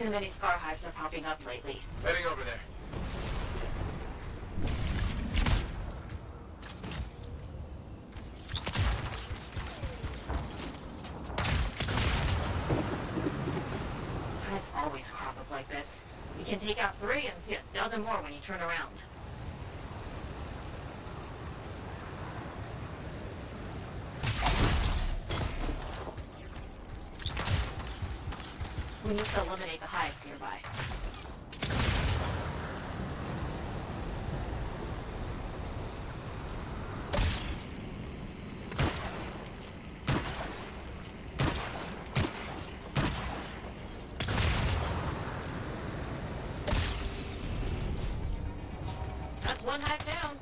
Too many scar hives are popping up lately. Heading over there. Hives always crop up like this. You can take out 3 and see a dozen more when you turn around. We need to eliminate the hives nearby. That's one hive down.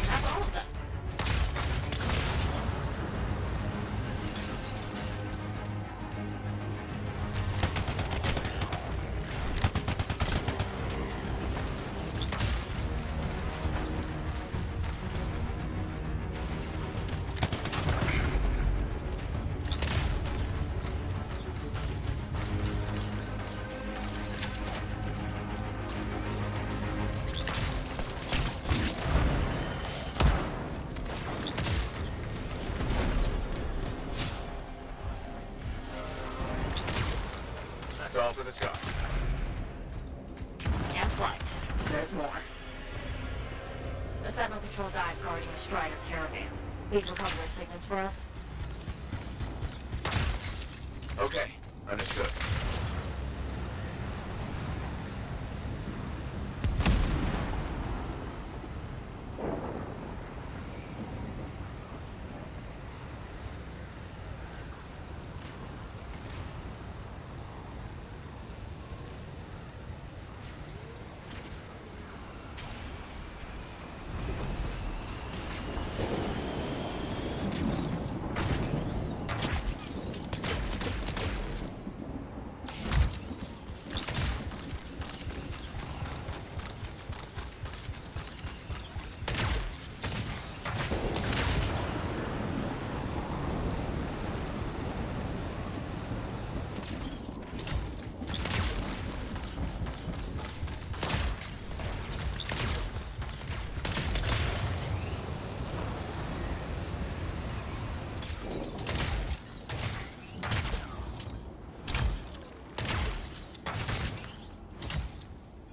That's all of them. That's all for the scars. Guess what? There's more. The Sentinel Patrol died guarding a Strider caravan. Please recover their signets for us. Okay, understood.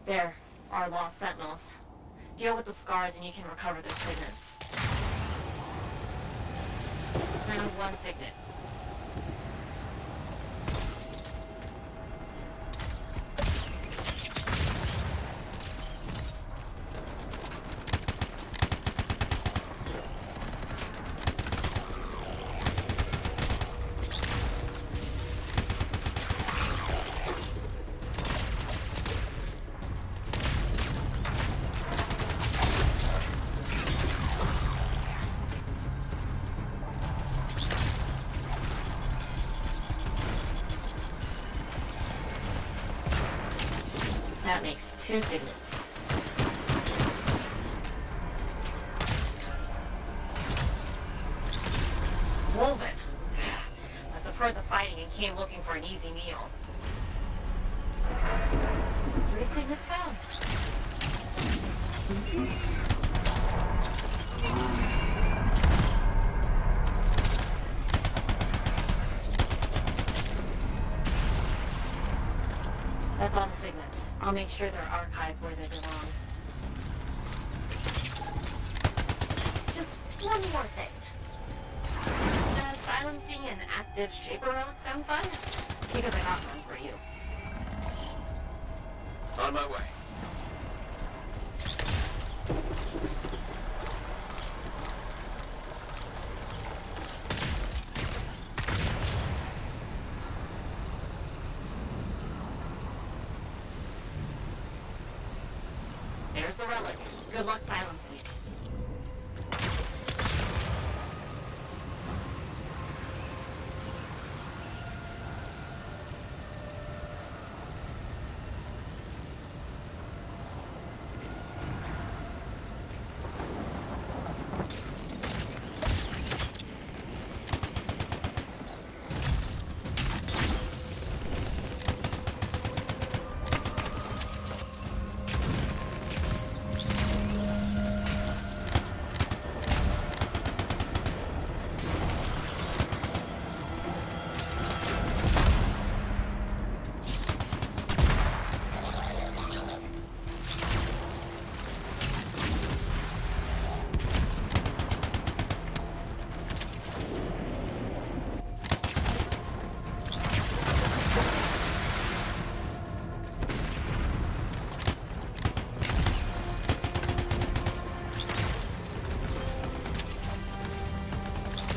There, our lost sentinels. Deal with the scars and you can recover their signets. Found one signet. That makes 2 signets. Woven. Must have heard the fighting and came looking for an easy meal. 3 signets found. That's all the signets. I'll make sure they're archived where they belong. Just one more thing. Does silencing an active Shaper relic sound fun? Because I got one for you. On my way. There's the relic. Good luck silencing it.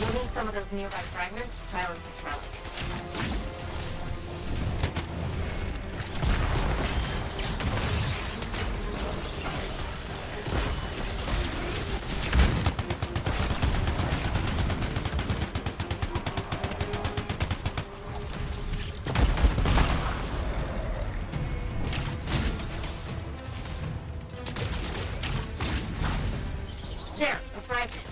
You'll need some of those nearby fragments to silence this relic. There, a fragment.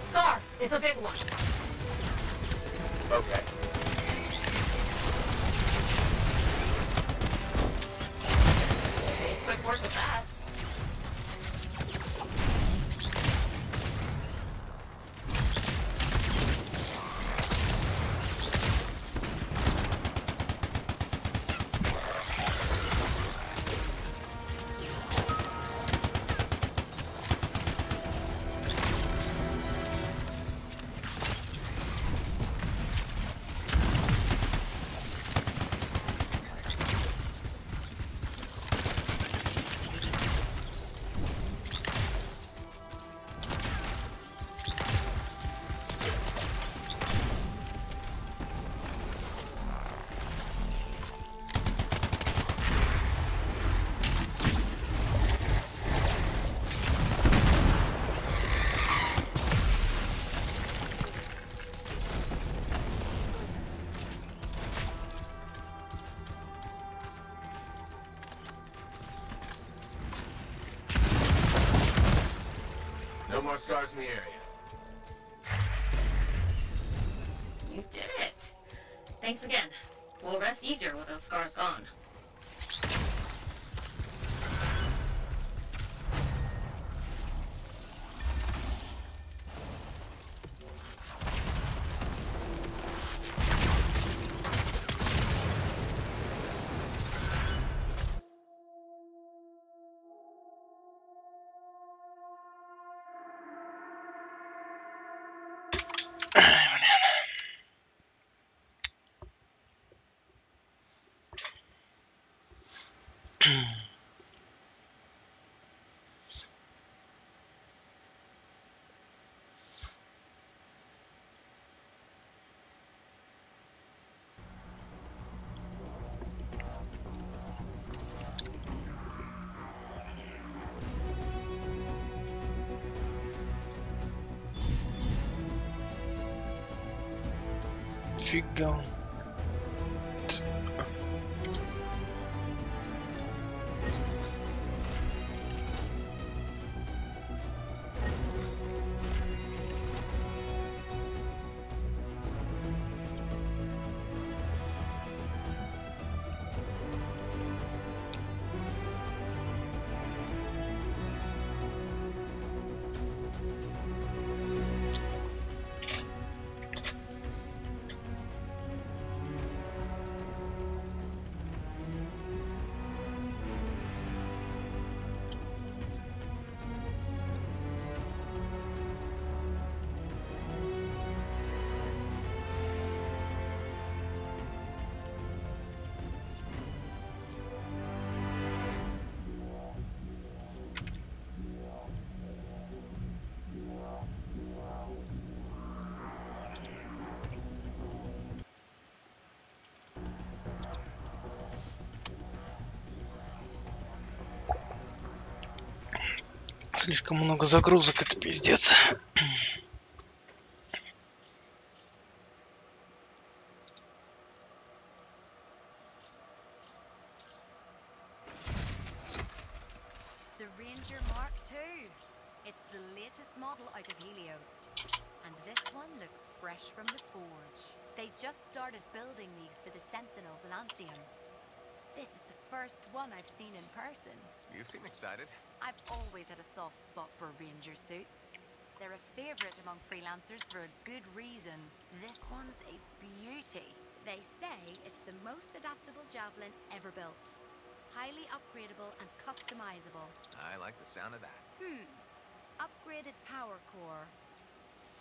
Scar, it's a big one. Okay. Quick work with that. No more scars in the area. You did it. Thanks again. We'll rest easier with those scars gone. Фига. Слишком много загрузок, это пиздец. The Ranger Mark II. It's the latest model out of Helios. And this one looks fresh from the forge. They just started building these for the Sentinels in Anthem. This is the first one I've seen in person. You seem excited. I've always had a soft spot for Ranger suits. They're a favorite among freelancers for a good reason. This one's a beauty. They say it's the most adaptable javelin ever built. Highly upgradable and customizable. I like the sound of that. upgraded power core.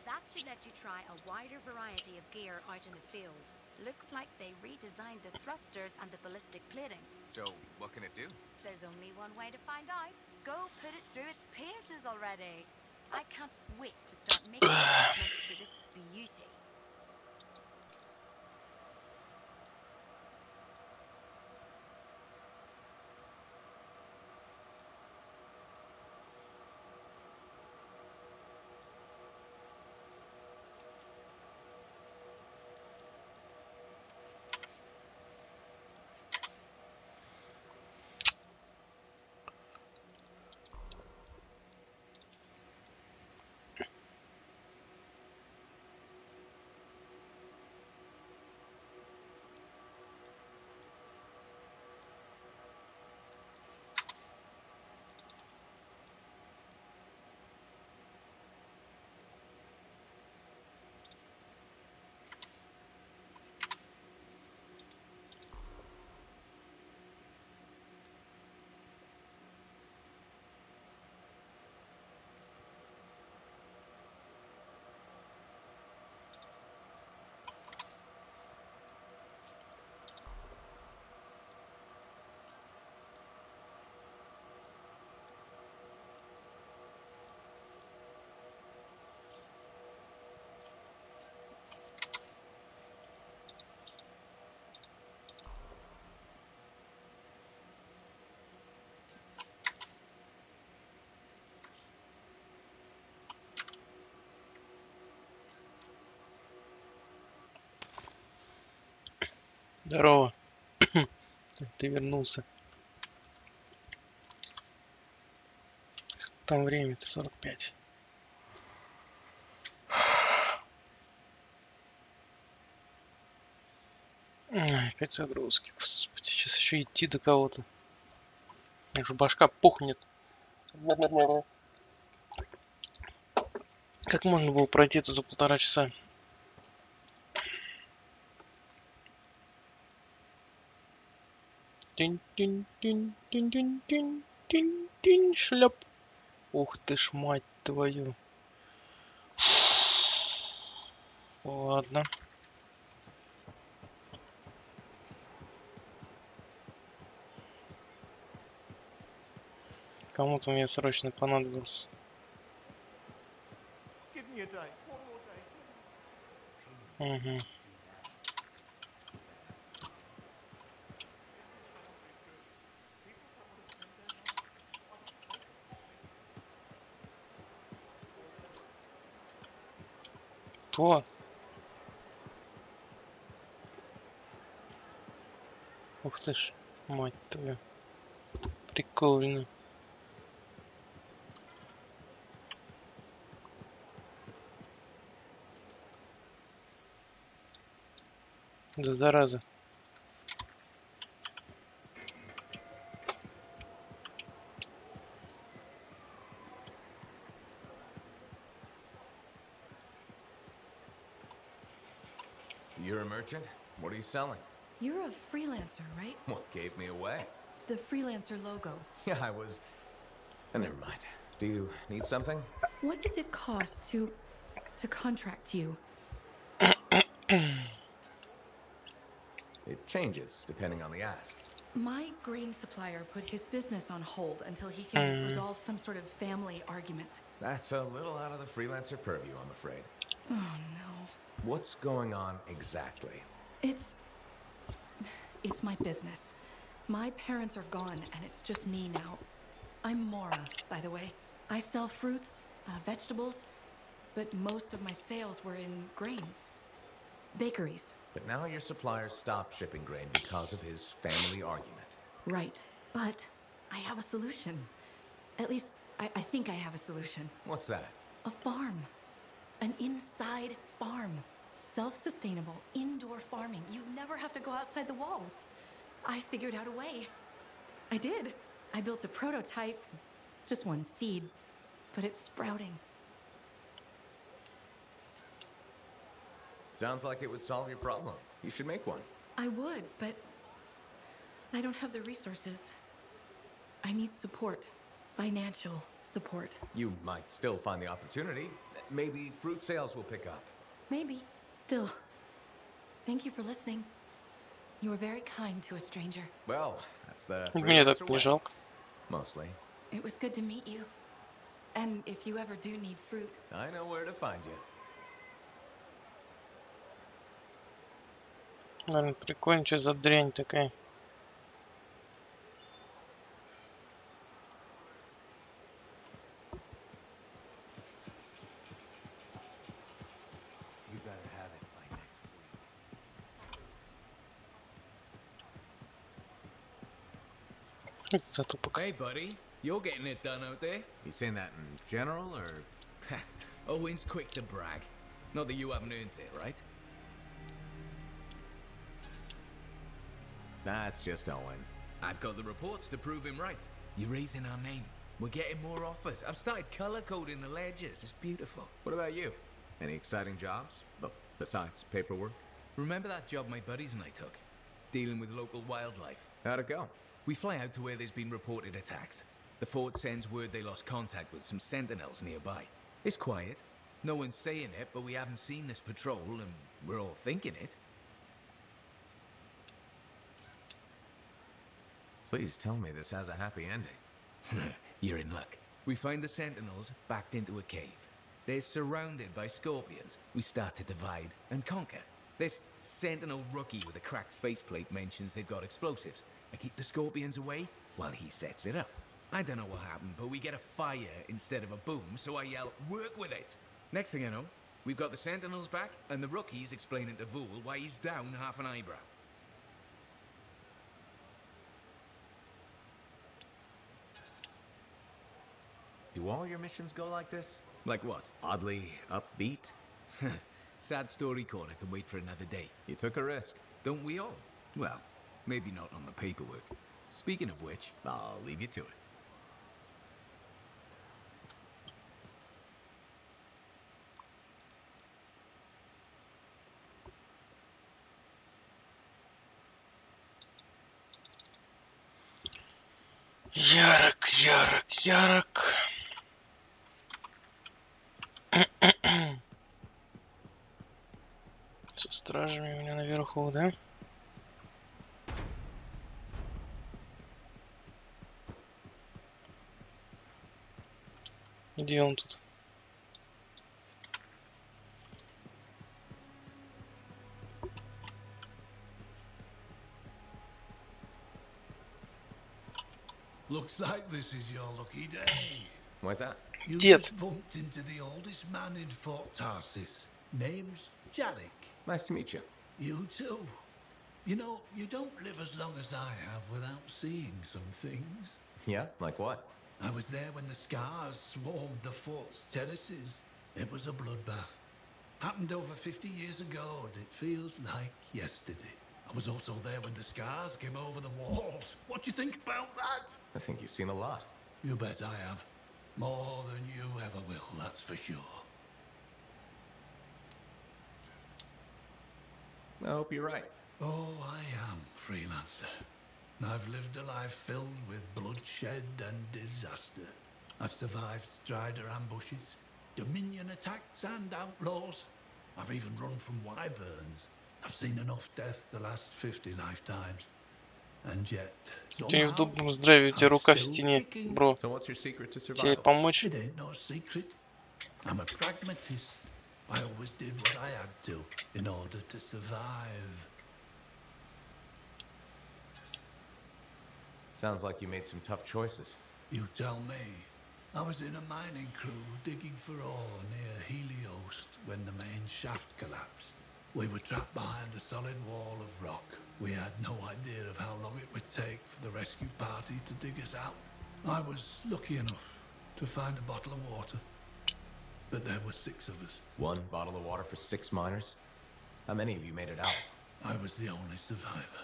That should let you try a wider variety of gear out in the field. Looks like they redesigned the thrusters and the ballistic plating. So, what can it do? There's only one way to find out. Go put it through its paces already. I can't wait to start making adjustments to this beauty. Здорово. Ты вернулся. Сколько там время-то? 45. Ай, опять загрузки. Господи, сейчас еще идти до кого-то. У меня же башка пухнет. Как можно было пройти это за 1,5 часа? Тинь-тинь-тинь-тинь-тинь-тинь-тинь, шлеп. Ух ты ж, мать твою. Ладно. Кому-то мне срочно понадобился. Give me a day. One more day. Угу. Кто? Ух ты ж, мать твою. Прикольно. Да зараза. You're a merchant? What are you selling? You're a freelancer, right? What gave me away? The freelancer logo. Yeah, I was... never mind. Do you need something? What does it cost to contract you? It changes depending on the ask. My grain supplier put his business on hold until he can resolve some sort of family argument. That's a little out of the freelancer purview, I'm afraid. Oh no. What's going on exactly? It's my business. My parents are gone and it's just me now. I'm Mora, by the way. I sell fruits, vegetables, but most of my sales were in grains. Bakeries. But now your supplier stopped shipping grain because of his family argument. Right. But I have a solution. At least, I think I have a solution. What's that? A farm. An inside farm. Self-sustainable, indoor farming. You never have to go outside the walls. I figured out a way. I did. I built a prototype. Just one seed. But it's sprouting. Sounds like it would solve your problem. You should make one. I would, but I don't have the resources. I need support. financial support. You might still find the opportunity. Maybe fruit sales will pick up. Maybe. Still. Thank you for listening. You were very kind to a stranger. Well, that's the Мне freelancer так не way. жалко. Mostly. It was good to meet you. And if you ever do need fruit, I know where to find you. Ладно, прикольно, что за дрянь такая. You better have it by next week. Это затупок. Hey, buddy. You're getting it done out there. You saying that in general, or? Owen's quick to brag. Not that you haven't earned it, right? That's just Owen. I've got the reports to prove him right. You're raising our name. We're getting more offers. I've started color coding the ledgers. It's beautiful. What about you? Any exciting jobs? Well, besides paperwork? Remember that job my buddies and I took? Dealing with local wildlife. How'd it go? We fly out to where there's been reported attacks. The fort sends word they lost contact with some sentinels nearby. It's quiet. No one's saying it, but we haven't seen this patrol, and we're all thinking it. Please tell me this has a happy ending. You're in luck. We find the sentinels backed into a cave. They're surrounded by scorpions. We start to divide and conquer. This sentinel rookie with a cracked faceplate mentions they've got explosives. I keep the scorpions away while he sets it up. I don't know what happened, but we get a fire instead of a boom, so I yell, "Work with it!" Next thing I know, we've got the sentinels back, and the rookie's explaining to Vool why he's down half an eyebrow. Do all your missions go like this? Like what? Oddly upbeat? Sad story corner can wait for another day. You took a risk. Don't we all? Well, maybe not on the paperwork. Speaking of which, I'll leave you to it. Ярок, ярок, ярок. Со стражами у меня наверху, да? Где он тут? Looks like this is your lucky day. Why's that? You Did. just bumped into the oldest man in Fort Tarsis. Name's Jarek. Nice to meet you. You too. You know, you don't live as long as I have without seeing some things. Yeah? Like what? I was there when the scars swarmed the fort's terraces. It was a bloodbath. Happened over 50 years ago, and it feels like yesterday. I was also there when the scars came over the walls. What do you think about that? I think you've seen a lot. You bet I have. More than you ever will, that's for sure. I hope you're right. Oh, I am, freelancer. I've lived a life filled with bloodshed and disaster. I've survived Strider ambushes, Dominion attacks and outlaws. I've even run from wyverns. I've seen enough death the last 50 lifetimes. And yet, Ты в somehow, добром здравии, у тебя I'm рука в still стене, kicking. бро. So what's your secret to Тебе survival? помочь? It ain't no secret. I'm a pragmatist. I always did what I had to in order to survive. Sounds like you made some tough choices. You tell me. I was in a mining crew digging for ore near Heliost when the main shaft collapsed. We were trapped behind a solid wall of rock. We had no idea of how long it would take for the rescue party to dig us out. I was lucky enough to find a bottle of water. But there were 6 of us. One bottle of water for 6 miners? How many of you made it out? I was the only survivor.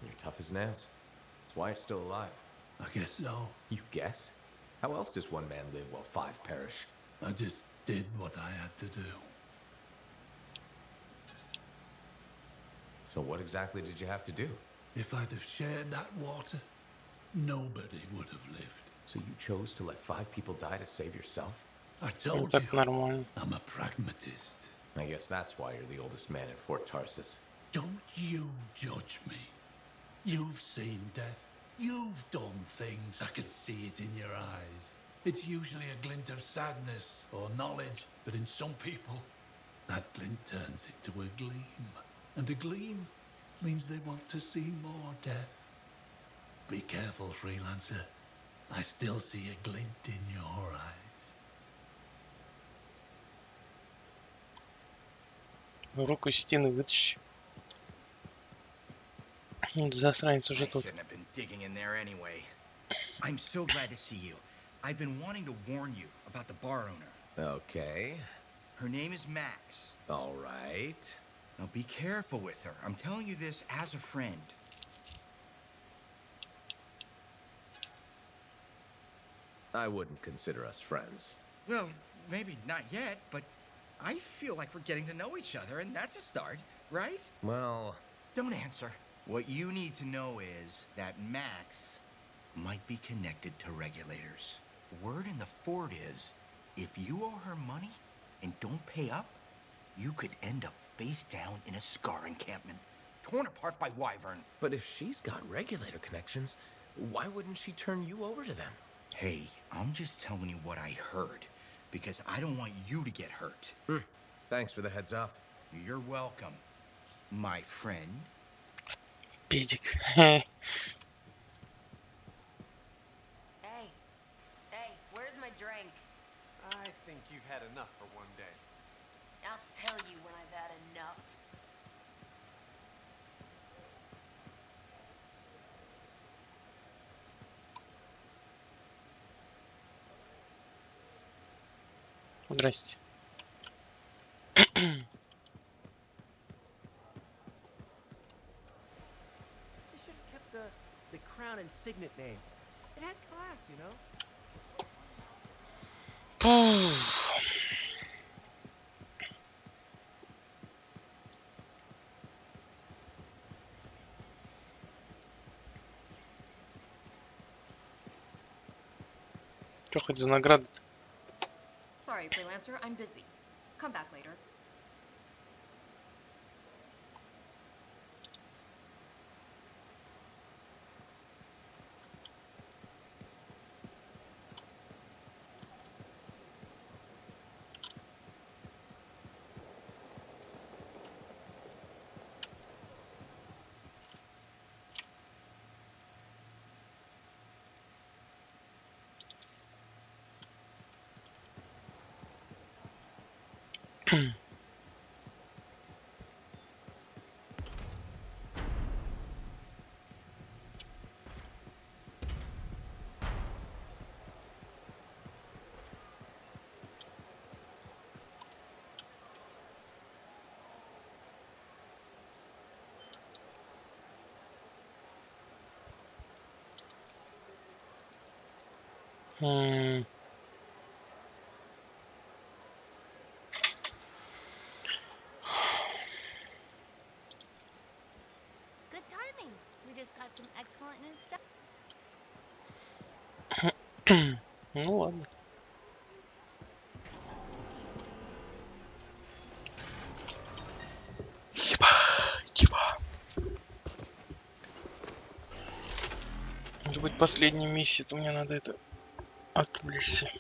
You're tough as nails. That's why you're still alive. I guess so. You guess? How else does one man live while 5 perish? I just did what I had to do. So what exactly did you have to do? If I'd have shared that water, nobody would have lived. So you chose to let 5 people die to save yourself? I Ну, told так you, нормально. I'm a pragmatist. I guess that's why you're the oldest man in Fort Tarsus. Don't you judge me. You've seen death. You've done things. I can see it in your eyes. It's usually a glint of sadness or knowledge, but in some people, that glint turns into a gleam. And a gleam means they want to see more death. Be careful, freelancer. I still see a glint in your eyes. Руку из стены вытащи. Засранец уже I тут. shouldn't have been digging in there anyway. I'm so glad to see you. I've been wanting to warn you about the bar owner. Okay. Her name is Max. All right. Now be careful with her. I'm telling you this as a friend. I wouldn't consider us friends. Well, maybe not yet, but I feel like we're getting to know each other, and that's a start, right? Well, Don't answer. What you need to know is that Max might be connected to regulators. Word in the fort is, if you owe her money and don't pay up, you could end up face down in a Scar encampment, torn apart by Wyvern. but if she's got regulator connections, why wouldn't she turn you over to them? Hey, I'm just telling you what I heard, because I don't want you to get hurt. Thanks for the heads up. You're welcome, my friend. Педик. Hey, where's my drink? I think you've had enough for one day. I'll tell you when I've had enough. Здрасте. They should have kept the crown and signet name. It had class, you know? Что хоть за награды? Sorry, freelancer, I'm busy. Come back later. Good timing. We just got some excellent new stuff. Ну ладно. Еба. Может быть, последняя миссия, то мне надо это отвлечься.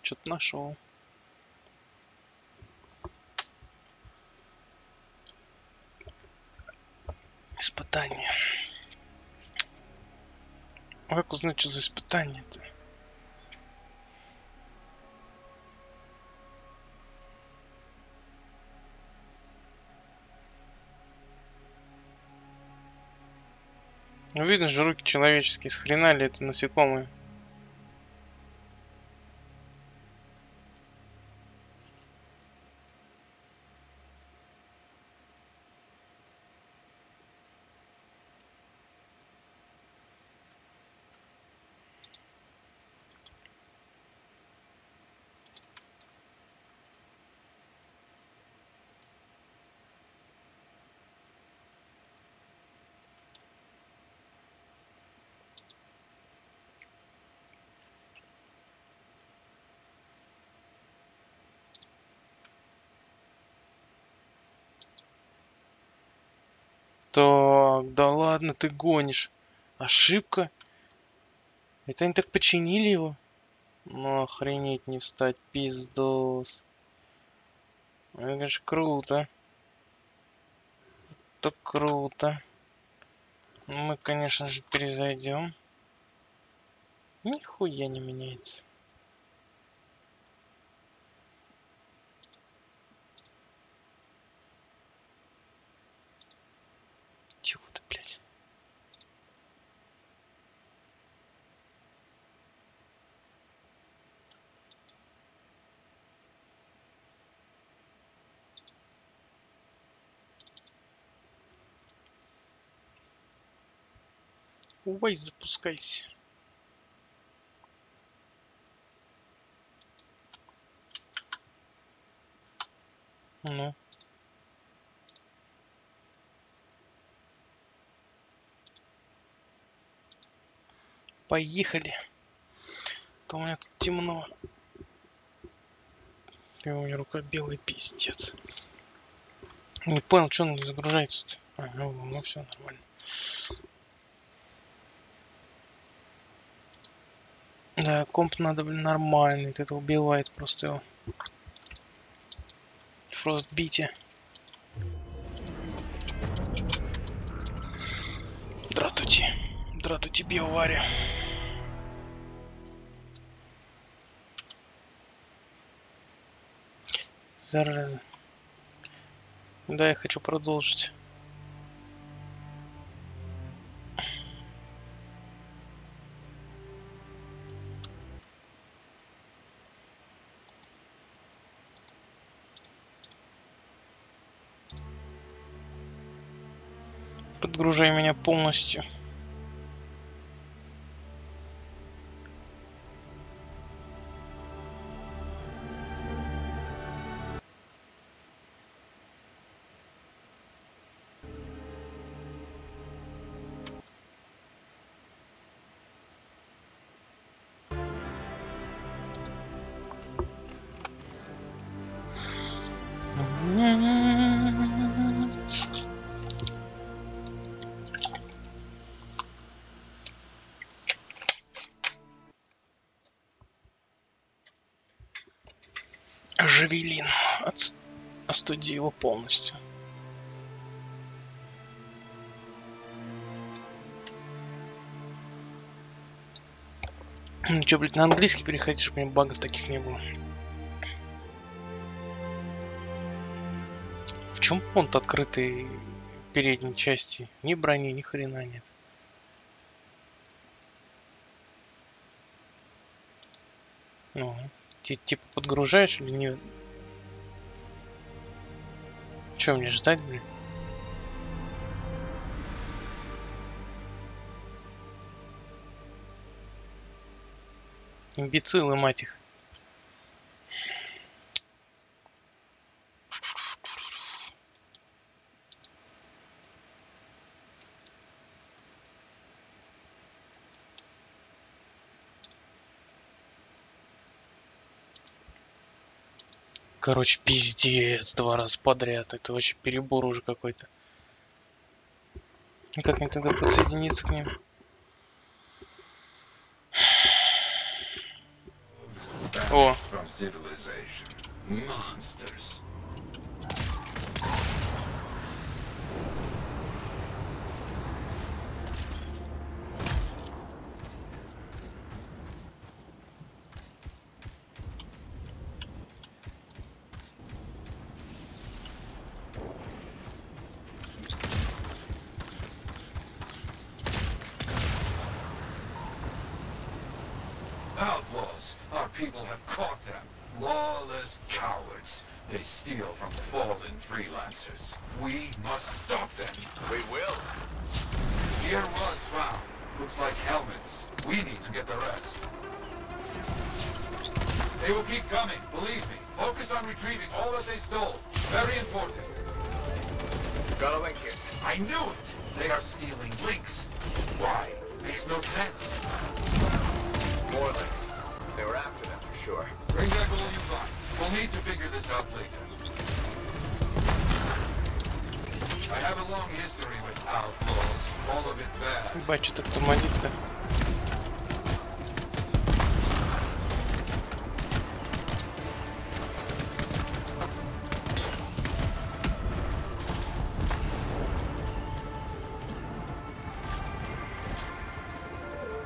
Что-то нашел. Испытание. А как узнать, что за испытание-то? Ну, видно же, руки человеческие. С хрена ли это насекомые? Так, да ладно, ты гонишь. Ошибка? Это они так починили его? Ну, охренеть не встать, пиздос. Это, конечно, круто. Это круто. Мы, конечно же, перезайдем. Нихуя не меняется. Чего ты, блядь? Ой, запускайся. Ну. Поехали. То у меня тут темно. И у меня рука белый, пиздец. Не понял, что он не загружается-то. Ну все нормально. Да, комп надо, блин, нормальный. Это убивает просто его. Фростбите. Дратути. Дратути биоваре. Зараза. Да, я хочу продолжить. Подгружай меня полностью. Жавелин. Остуди его полностью. Ну чё, блядь, на английский переходить, чтобы у меня багов таких не было. В чем понт открытой передней части? Ни брони, ни хрена нет. Ну, ты типа подгружаешь или нет? Че мне ждать, блин? Имбецилы, мать их. Короче, пиздец, 2 раза подряд. Это вообще перебор уже какой-то. И как мне тогда подсоединиться к ним? О! people have caught them. Lawless cowards. They steal from fallen freelancers. We must stop them. We will. Gear was found. Looks like helmets. We need to get the rest. They will keep coming, believe me. Focus on retrieving all that they stole. Very important. Got a link here. I knew it! They are stealing links. Why? Makes no sense. More links. They were after them for sure. Bring back all you find. We'll need to figure this out later. I have a long history with outlaws. All of it bad. Бачу, так туманит-то.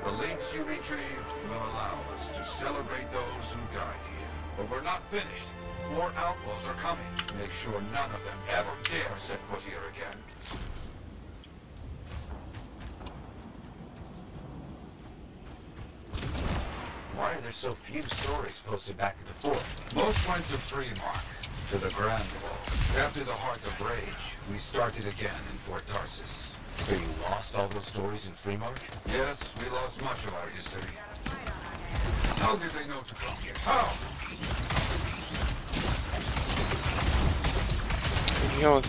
The links you retrieved will allow us to celebrate those who died here. But we're not finished. More outlaws are coming. Make sure none of them ever dare set foot here again. Why are there so few stories posted back at the fort? Most went to Freemark, to the Grand Wall. After the Heart of Rage, we started again in Fort Tarsus. So you lost all those stories in Freemark? Yes, we lost much of our history. How did they know to come here? How? Ёлки.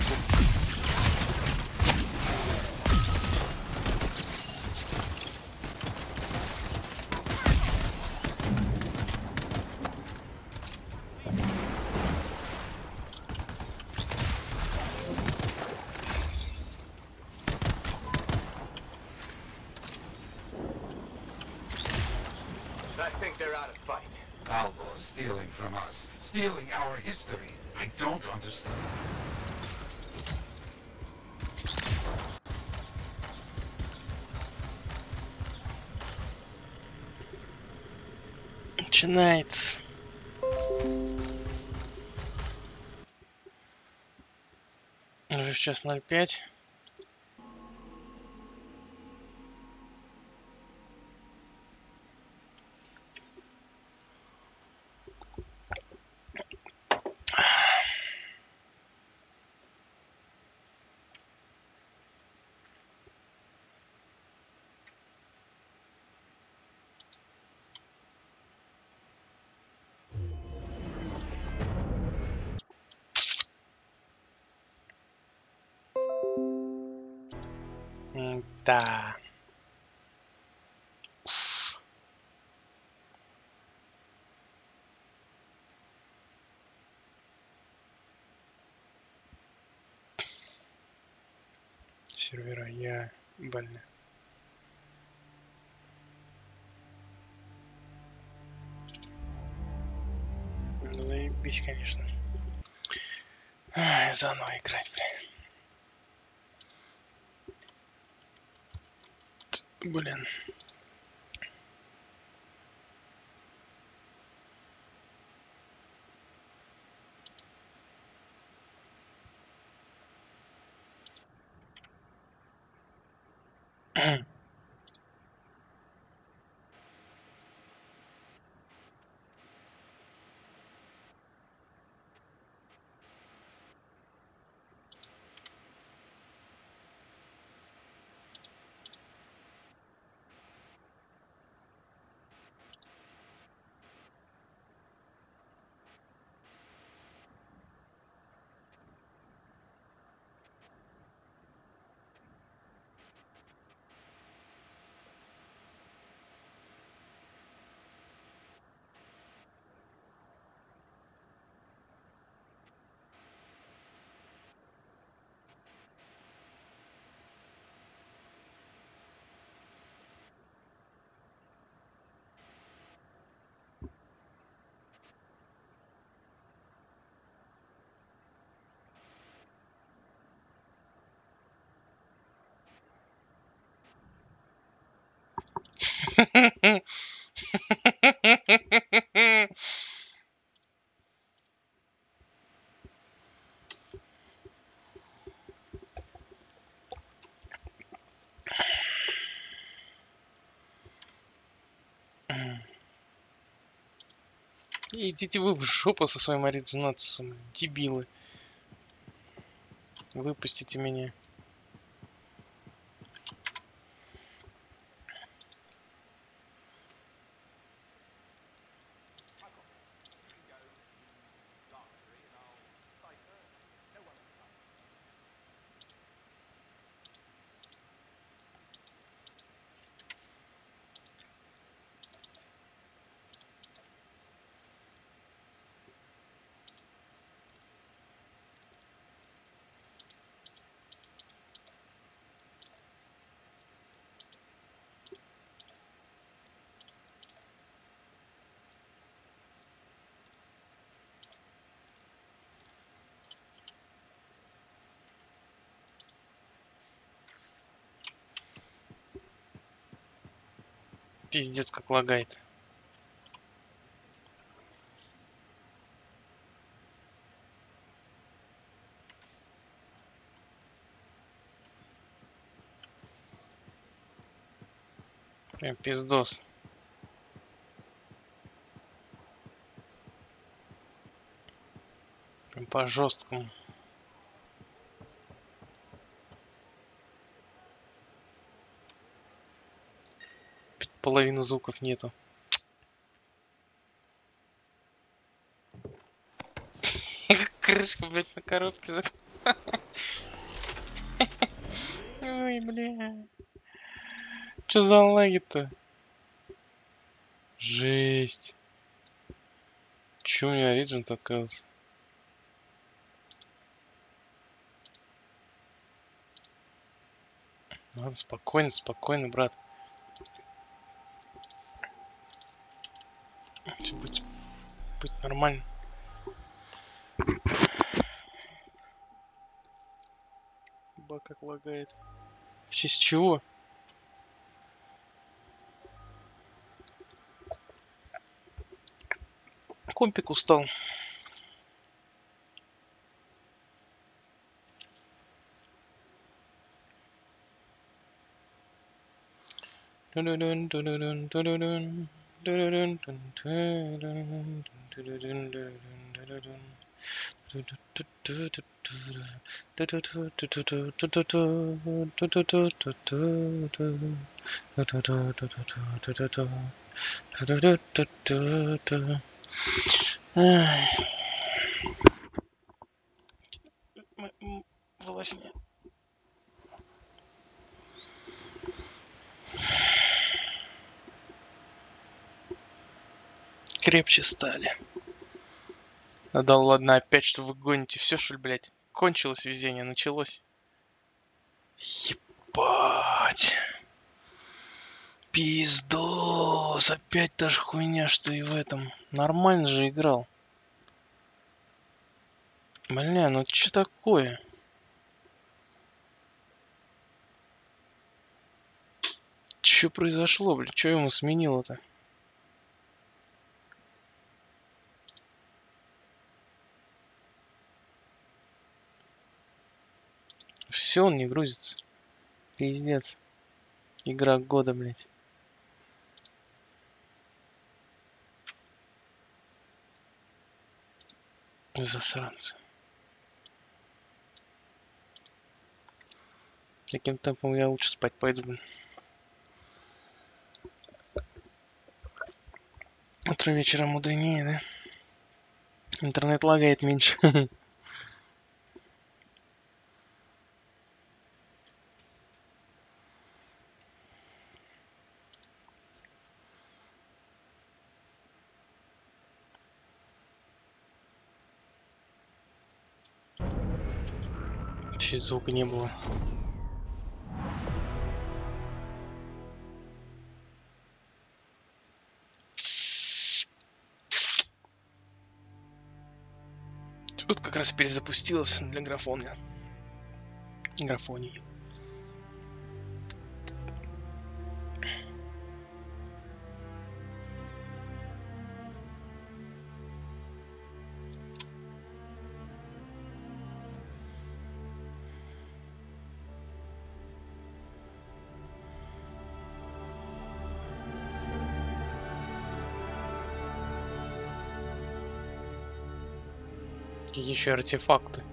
I think they're out of fight. Outlaws stealing from us, stealing our history. I don't understand. Начинается. Уже сейчас 05. Да. Сервера я больно. Ну, заебись, конечно. Ай, заново играть, блин. Блин. Идите вы в жопу со своим оригинацией, дебилы. Выпустите меня. Пиздец, как лагает. Прям пиздос. Прям по жесткому. Половины звуков нету. Крышка, блядь, на коробке зак... Ой, бля. Чё за лаги-то? Жесть. Чё у меня Origins открылся? Ладно, спокойно, спокойно, брат. Всё будет нормально. Ба, как лагает. В честь чего? Компик устал. Волосне. Крепче стали. Да ладно, опять что вы гоните? Все, что ли, блядь? Кончилось везение, началось. Ебать. Пиздос. Опять та же хуйня, что и в этом. Нормально же играл. Бля, ну что такое? Что произошло, блядь? Что ему сменило-то? Все, он не грузится. Пиздец. Игра года, блядь. Засранцы. Таким темпом я лучше спать пойду, блин. Утро вечера мудренее, да? Интернет лагает меньше. Вообще звука не было. Вот как раз перезапустилась для графона. Графонии. Какие еще артефакты?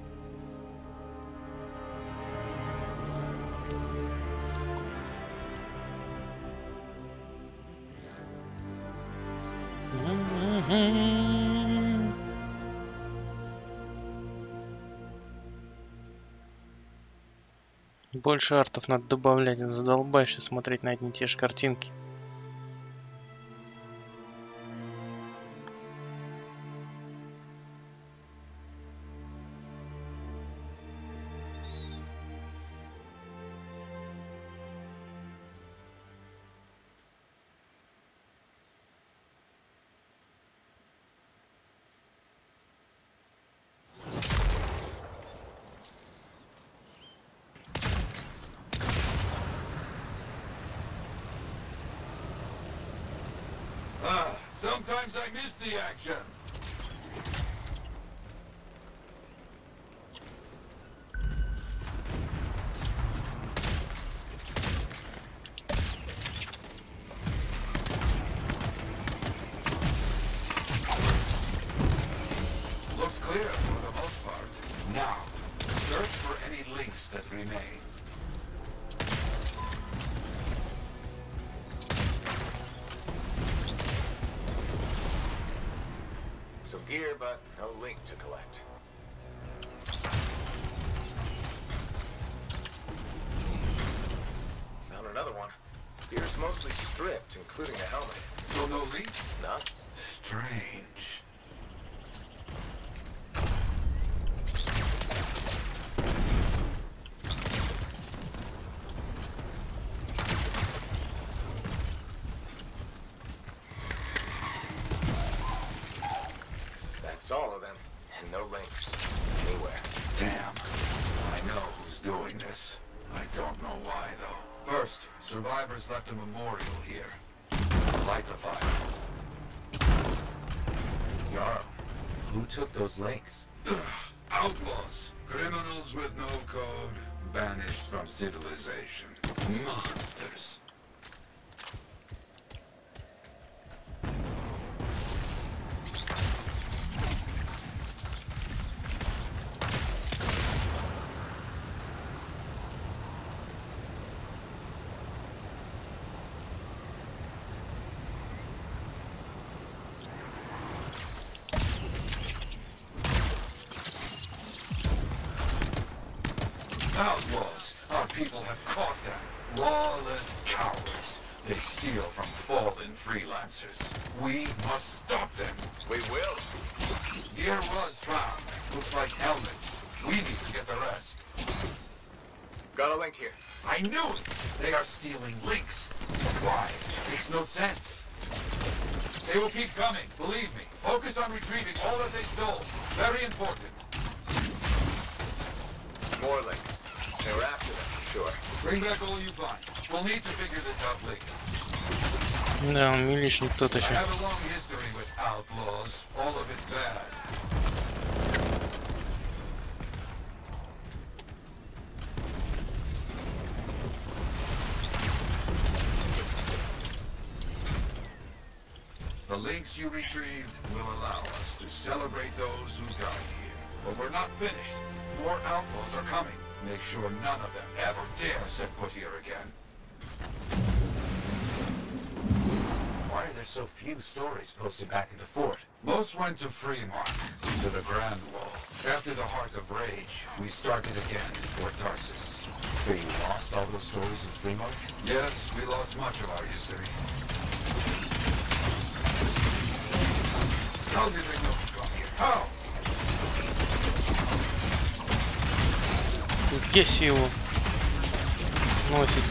Больше артов надо добавлять, задолбаешься смотреть на одни и те же картинки. Sometimes I miss the action. Looks clear for the most part. Now, search for any links that remain. Some gear, but no link to collect. Found another one. Gear's mostly stripped, including a helmet. So no link? None. Strange. That's all of them, and no links anywhere. Damn. I know who's doing this. I don't know why, though. First, survivors left a memorial here. Light the fire. Yarrow, who took those links? Outlaws. Criminals with no code. Banished from civilization. Monsters. Outlaws! Our people have caught them. Lawless cowards. They steal from fallen freelancers. We must stop them. We will. Gear was found. Looks like helmets. We need to get the rest. Got a link here. I knew it! They are stealing links. Why? Makes no sense. They will keep coming, believe me. Focus on retrieving all that they stole. Very important. More links. They were after them, for sure. Bring back all you find. We'll need to figure this out later. Да, он милишник кто-то I еще. have a long history with outlaws. All of it bad. The links you retrieved will allow us to celebrate those who died here. But we're not finished. More outlaws are coming. Make sure none of them ever dare set foot here again. Why are there so few stories posted back at the fort? Most went to Fremont, to the Grand Wall. After the Heart of Rage, we started again in Fort Tarsus. So you lost all those stories in Fremont? Yes, we lost much of our history. How did they know to come here? How? Где силу носит?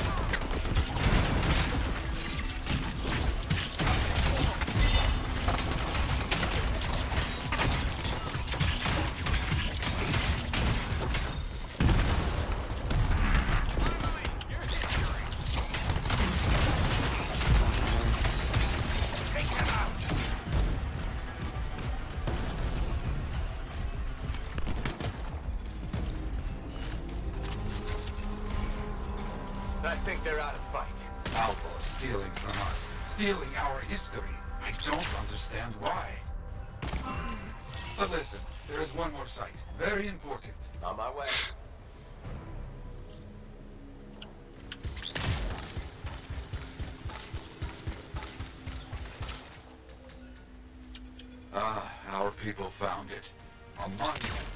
I think they're out of fight. Outlaws stealing from us. Stealing our history. I don't understand why. But listen, There is one more site. Very important. On my way. Ah, our people found it. A monument.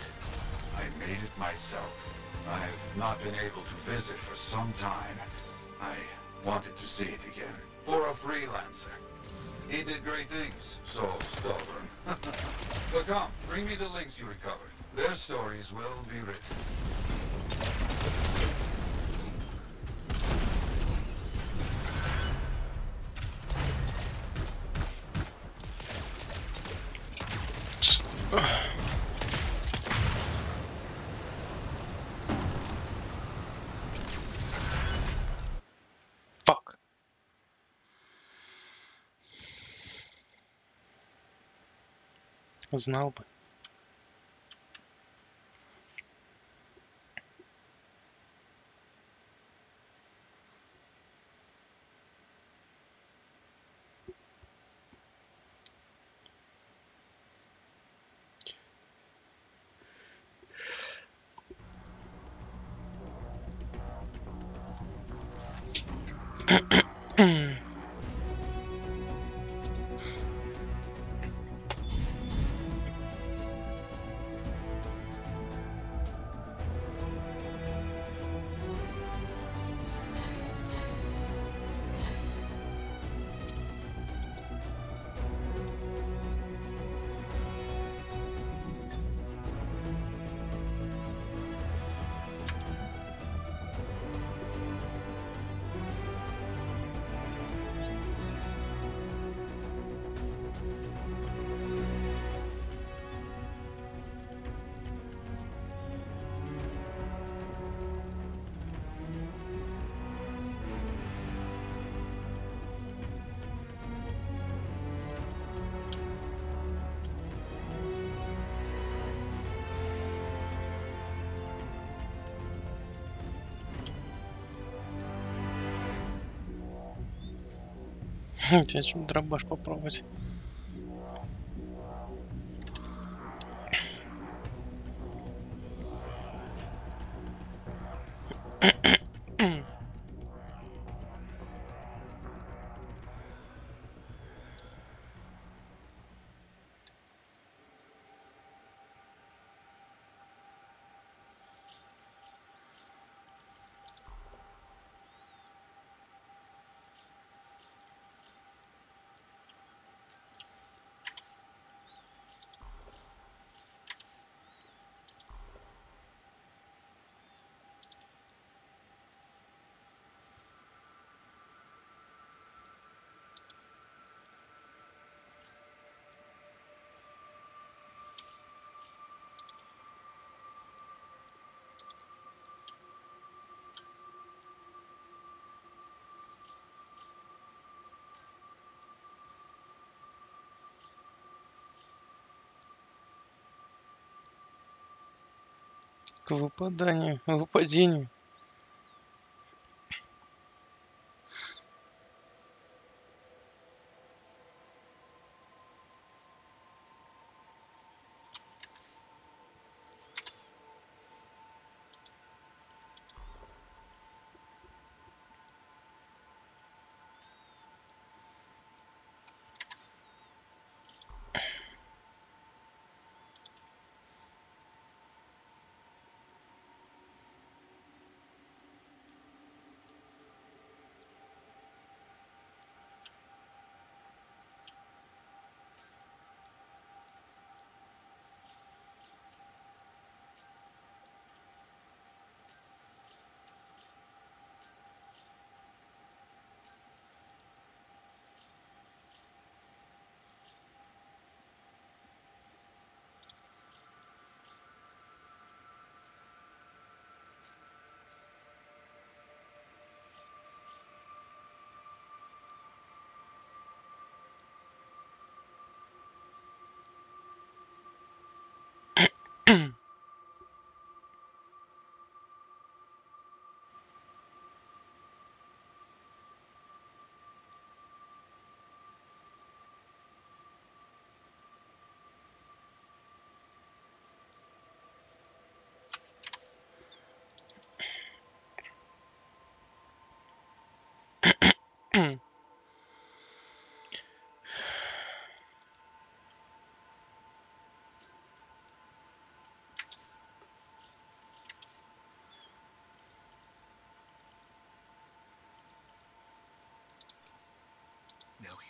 I made it myself. I've not been able to visit for some time. I wanted to see it again. For a freelancer. He did great things. So stubborn. But come, bring me the links you recovered. Their stories will be written. Fuck. Знал бы. Сейчас дробаш попробовать. К выпадению.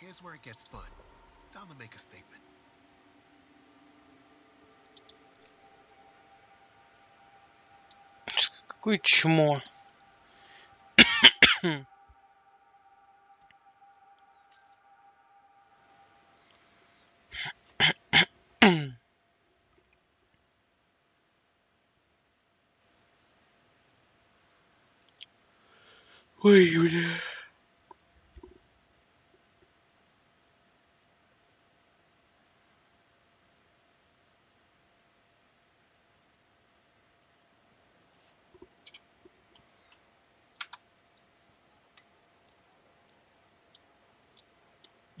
here's where it gets fun. Time to make a statement. Какое чмо. Ой, бля.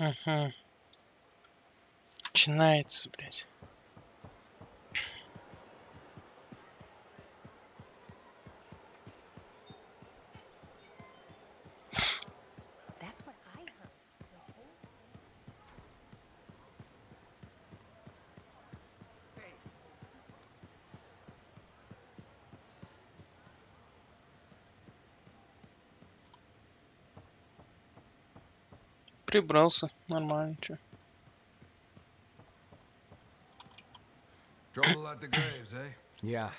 Угу. Начинается, блядь. That's what I heard. Прибрался. Нормально, чё. Trouble at the graves, eh? Yeah.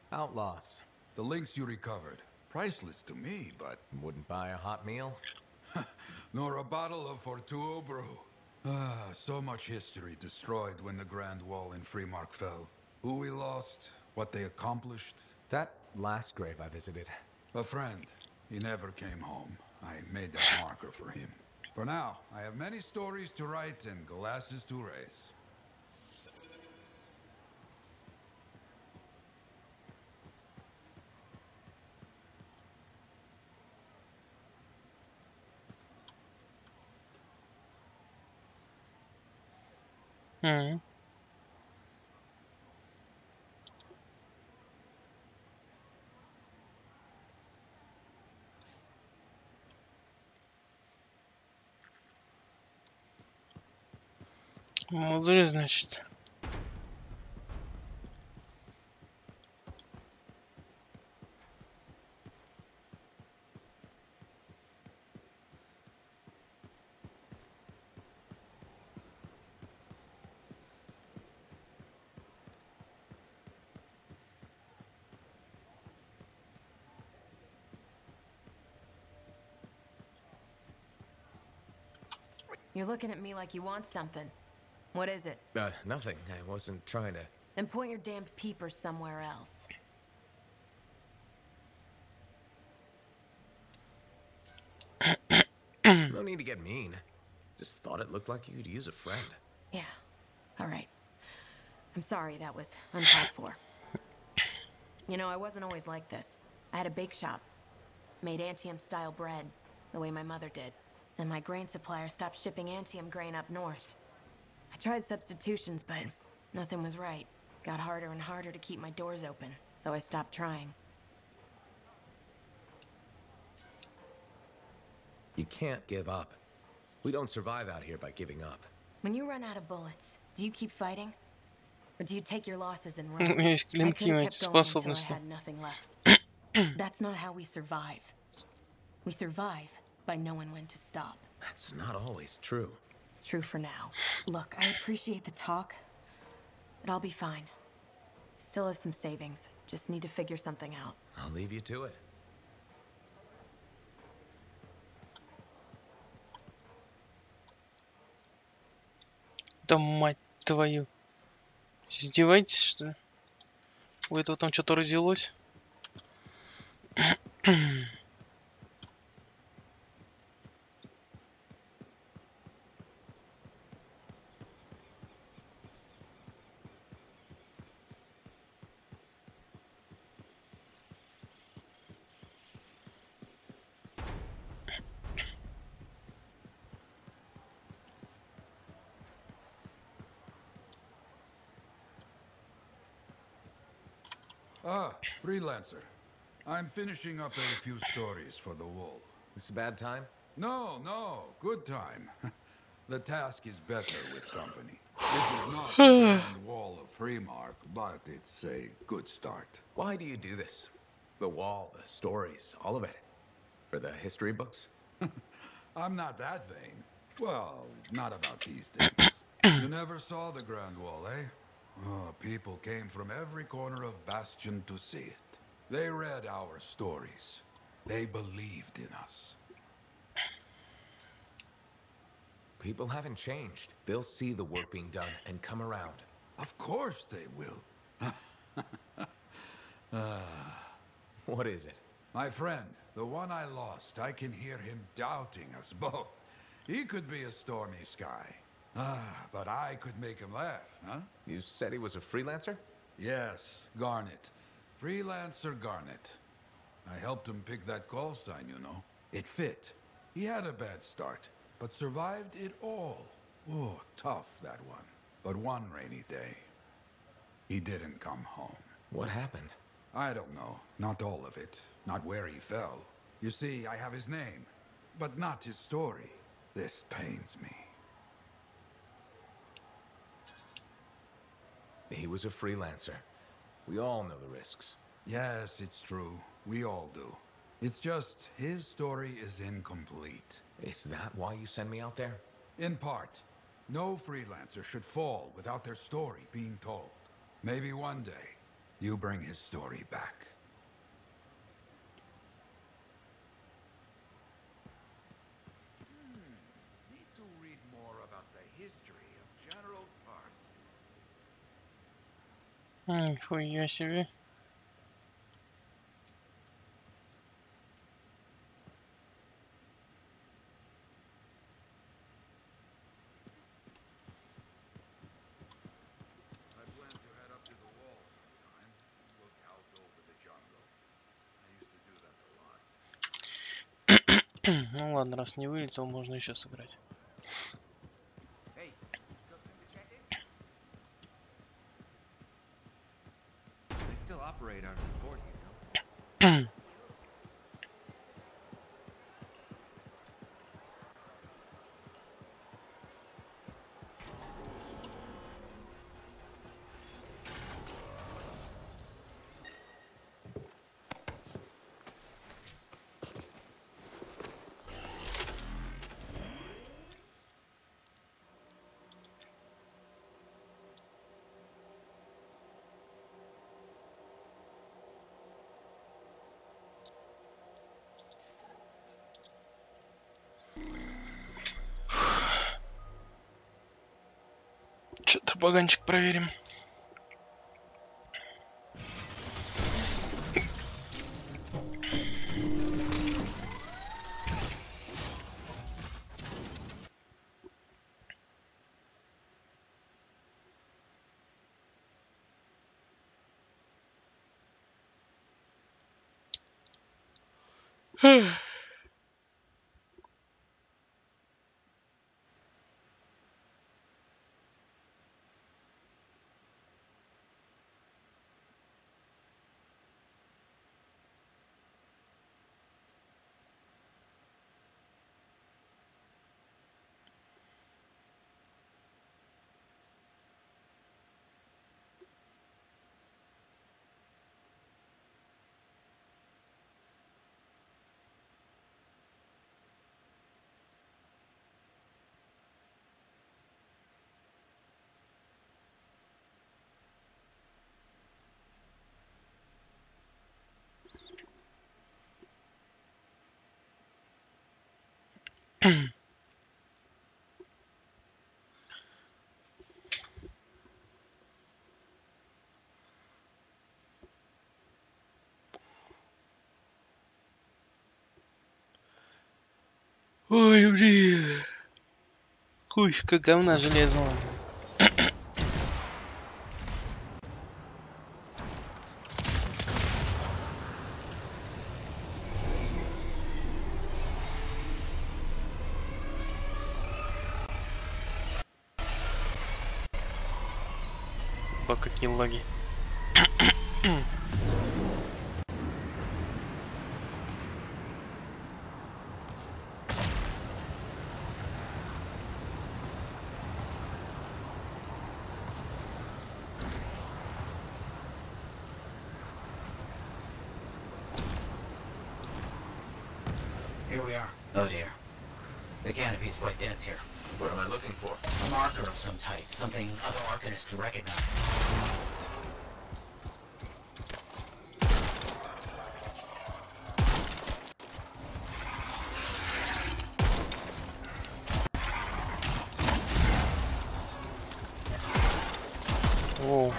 Outlaws. The links you recovered. Priceless to me, but... Wouldn't buy a hot meal? nor a bottle of Fortuo brew. Ah, so much history destroyed when the Grand Wall in Freemark fell. Who we lost, what they accomplished. That last grave I visited. A friend. He never came home. I made that marker for him. For now, I have many stories to write and glasses to raise. Угу. Молодой, значит. You're looking at me like you want something. What is it? Nothing. I wasn't trying to... Then point your damned peepers somewhere else. No need to get mean. Just thought it looked like you could use a friend. Yeah. All right. I'm sorry that was uncalled for. You know, I wasn't always like this. I had a bake shop. Made Anthem-style bread, the way my mother did. Then my grain supplier stopped shipping Anthem grain up north. I tried substitutions, but nothing was right. Got harder and harder to keep my doors open, so I stopped trying. You can't give up. We don't survive out here by giving up. When you run out of bullets, do you keep fighting? Or do you take your losses and run? Есть I could have клинки, kept going until I способности. had nothing left. That's not how we survive. We survive by knowing when to stop. That's not always true. It's true for now. Look, I appreciate the talk, but I'll be fine. Still have some savings. Just need to figure something out. I'll leave you to it. Да мать твою. Издеваетесь, что ли? У этого там что-то родилось? Ah, freelancer. I'm finishing up a few stories for the wall. This a bad time? No, no, good time. The task is better with company. This is not the grand wall of Freemark, but it's a good start. Why do you do this? The wall, the stories, all of it. For the history books? I'm not that vain. Well, not about these things. You never saw the Grand Wall, eh? Oh, people came from every corner of Bastion to see it. They read our stories. They believed in us. People haven't changed. They'll see the work being done and come around. Of course they will. What is it? My friend, the one I lost, I can hear him doubting us both. He could be a stormy sky. But I could make him laugh, huh? You said he was a freelancer? Yes, Garnet. Freelancer Garnet. I helped him pick that call sign, you know. It fit. He had a bad start, but survived it all. Oh, tough, that one. But one rainy day, he didn't come home. What happened? I don't know. Not all of it. Not where he fell. You see, I have his name, but not his story. This pains me. He was a freelancer. We all know the risks. Yes, it's true. We all do. It's just, his story is incomplete. Is that why you send me out there? In part. No freelancer should fall without their story being told. Maybe one day, you bring his story back. Need to read more about the history of General Tarsus. Нихуя себе. I plan to head up to the wall sometime. Look out over the jungle. I used to do that a lot. Ну ладно, раз не вылетел, можно еще сыграть. Hey, got time to check in? They still operate out of the fort, you know. Что-то баганчик проверим. Ой, блин. Кучка говна железного. По какие лаги. Here we are. Oh dear. The canopy's quite dense here. What am I looking for? A marker of some type, something other Arcanists could recognize. Whoa.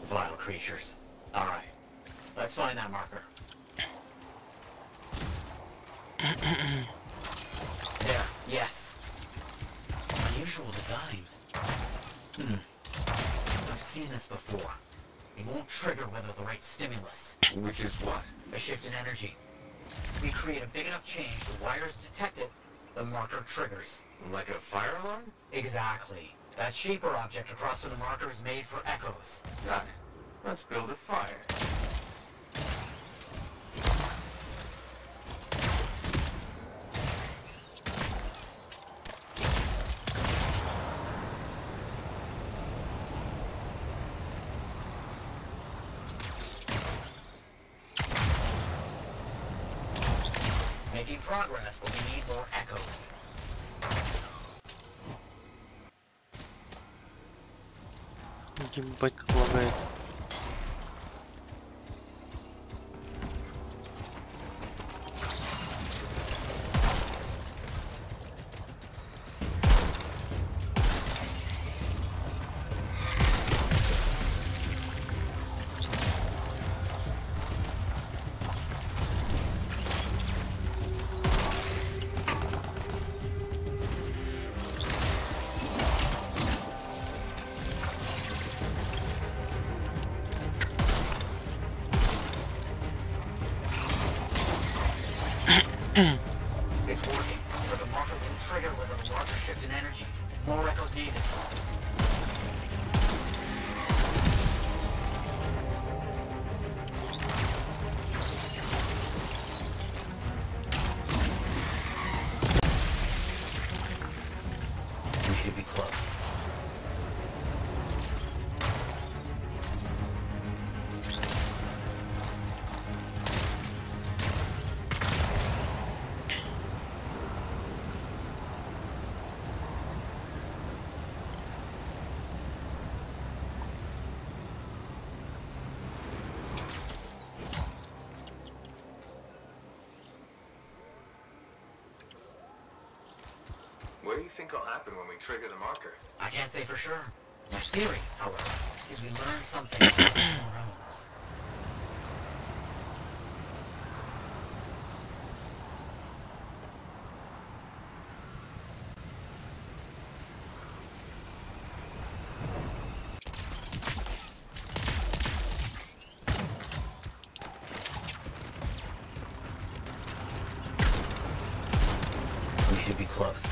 Vile creatures. Alright. Let's find that marker. There. Yes. Unusual design. I've seen this before. It won't trigger whether the right stimulus. Which is what? A shift in energy. We create a big enough change, the wires detect it, the marker triggers. Like a fire alarm? Exactly. That shaper object across from the marker is made for echoes. Got it. Let's build a fire. Making progress, but we need more echoes. Ебать, как лагает. It's working, but the marker didn't trigger with a larger shift in energy. More echoes needed. We should be close. What do you think will happen when we trigger the marker? I can't say for sure. My theory, however, is we learn something about our own. We should be close.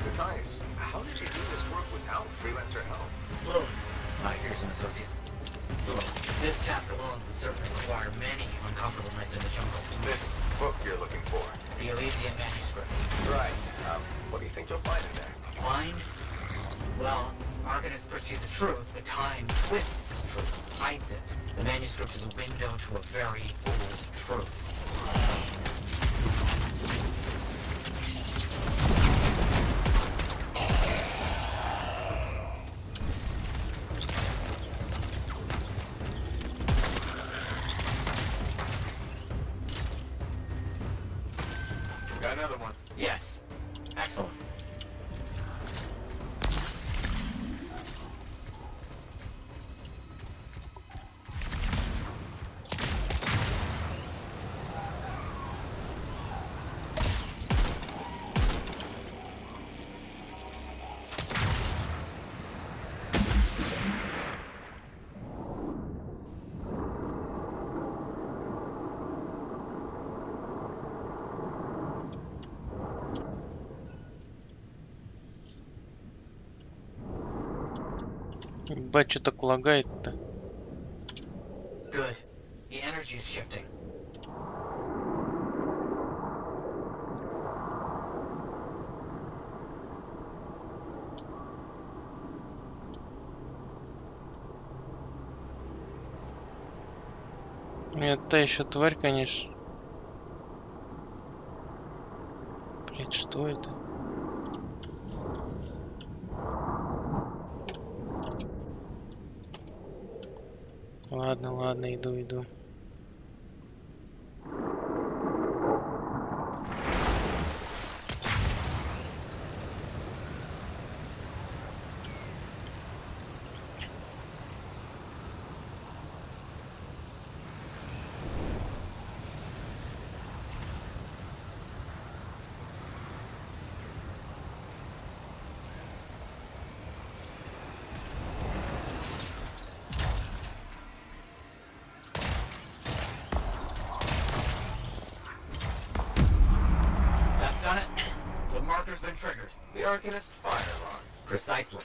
Matthias, how did you do this work without freelancer help? Slowly. My fearsome associate. Slowly. This task alone would certainly require many uncomfortable nights in the jungle. This book you're looking for. The Elysian manuscript. Right. What do you think you'll find in there? Find? Well, Arcanists pursue the truth, but time twists truth, hides it. The manuscript is a window to a very old truth. Got another one. Yes. Excellent. Ебать, что так лагает-то? Good. The energy is shifting. Нет, та еще тварь, конечно. Блять, что это? Ладно, ладно, иду. That's done it. The marker's been triggered. The Arcanist fire alarm. Precisely.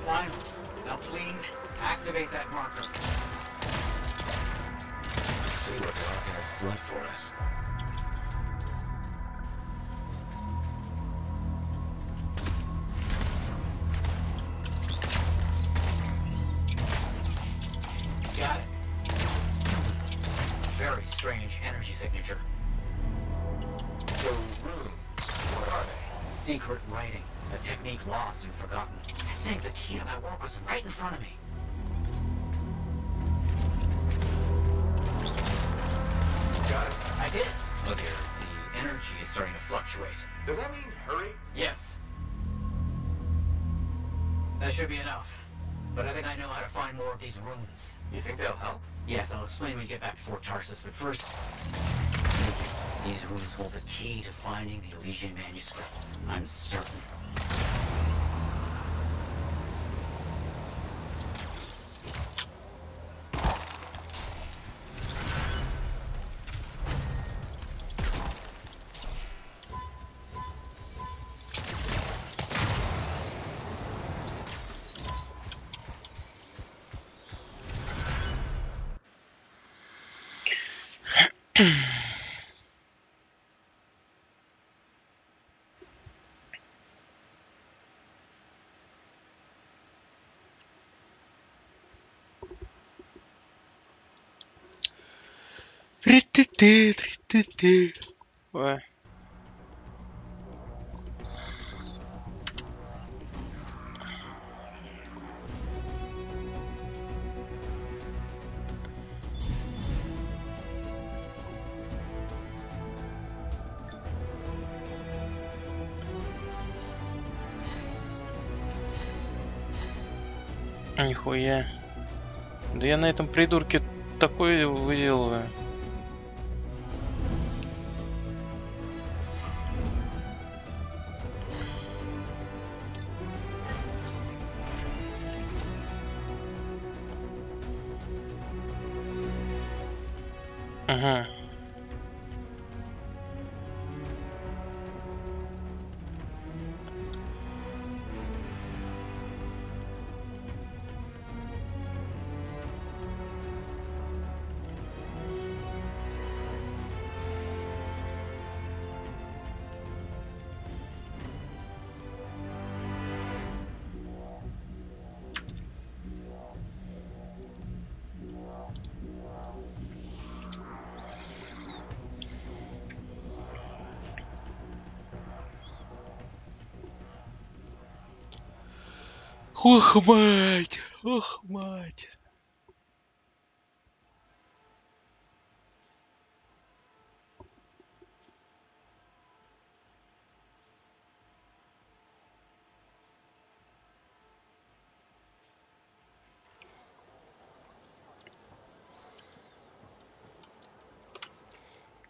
Fine. Now please, activate that marker. Let's see what the Arcanist's left for us. Got it. Very strange energy signature. So, what are they? Secret writing. A technique lost and forgotten. I think the key to my work was right in front of me. Got it? I did. Look here, the energy is starting to fluctuate. Does that mean hurry? Yes. That should be enough. But I think I know how to find more of these runes. You think they'll help? Yes, I'll explain when we get back to Fort Tarsus, but first... These runes hold the key to finding the Elysian manuscript. I'm certain. Ой. Нихуя. Да я на этом придурке такое выделываю. Ага. Ох, мать! Ох, мать!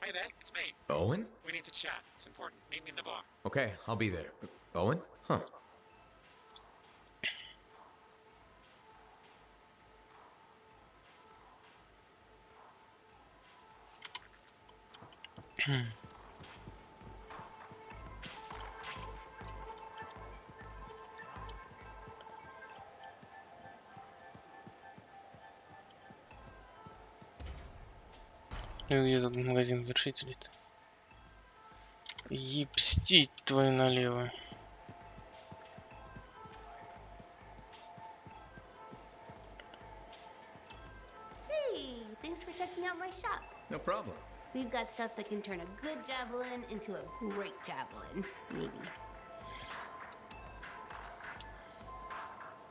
Hey there, it's me. Owen? We need to chat. It's important. Meet me in the bar. Okay, I'll be there. Owen? Huh. Ну, где этот магазин вершителей-то? Епстить твою налево. Hey, thanks for checking out my shop. No problem. We've got stuff that can turn a good javelin into a great javelin, maybe.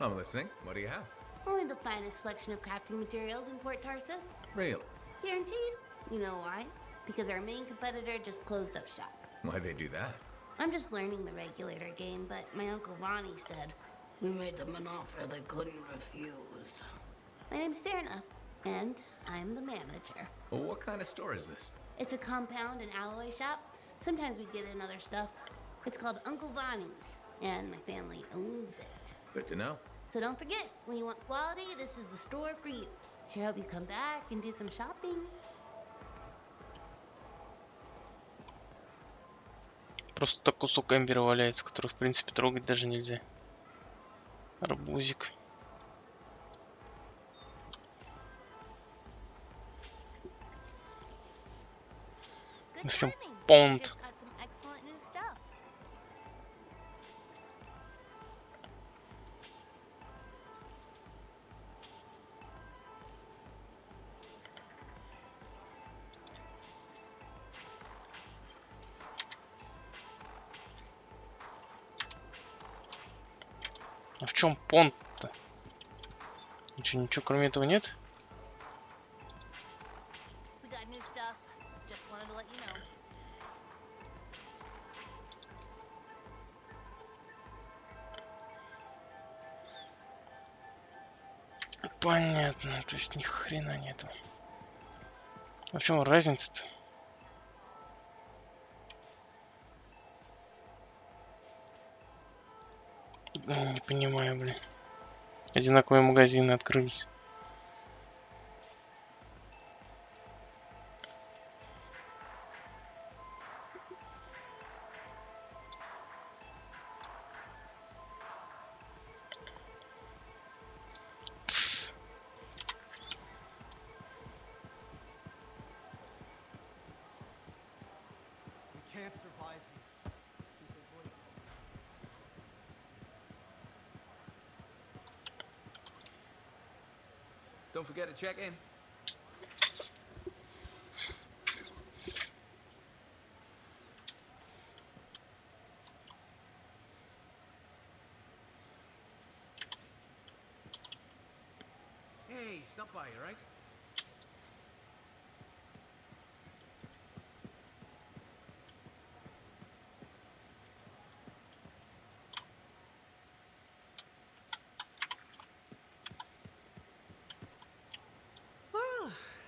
I'm listening. What do you have? Only the finest selection of crafting materials in Port Tarsus. Really? Guaranteed. You know why? Because our main competitor just closed up shop. Why'd they do that? I'm just learning the regulator game, but my Uncle Ronnie said, we made them an offer they couldn't refuse. My name's Serna, and I'm the manager. Well, what kind of store is this? It's a compound and alloy shop. Sometimes we get in other stuff. It's called Uncle Ronnie's, and my family owns it. Good to know. So don't forget, when you want quality, this is the store for you. Sure hope you come back and do some shopping. Просто так кусок эмбера валяется, который, в принципе, трогать даже нельзя. Арбузик. В общем, понт. А в чем понт-то? Ничего кроме этого нет? Понятно, то есть ни хрена нету. А в чем разница-то? Не понимаю, блин. Одинаковые магазины открылись. Don't forget to check in. Hey, stop by, all right?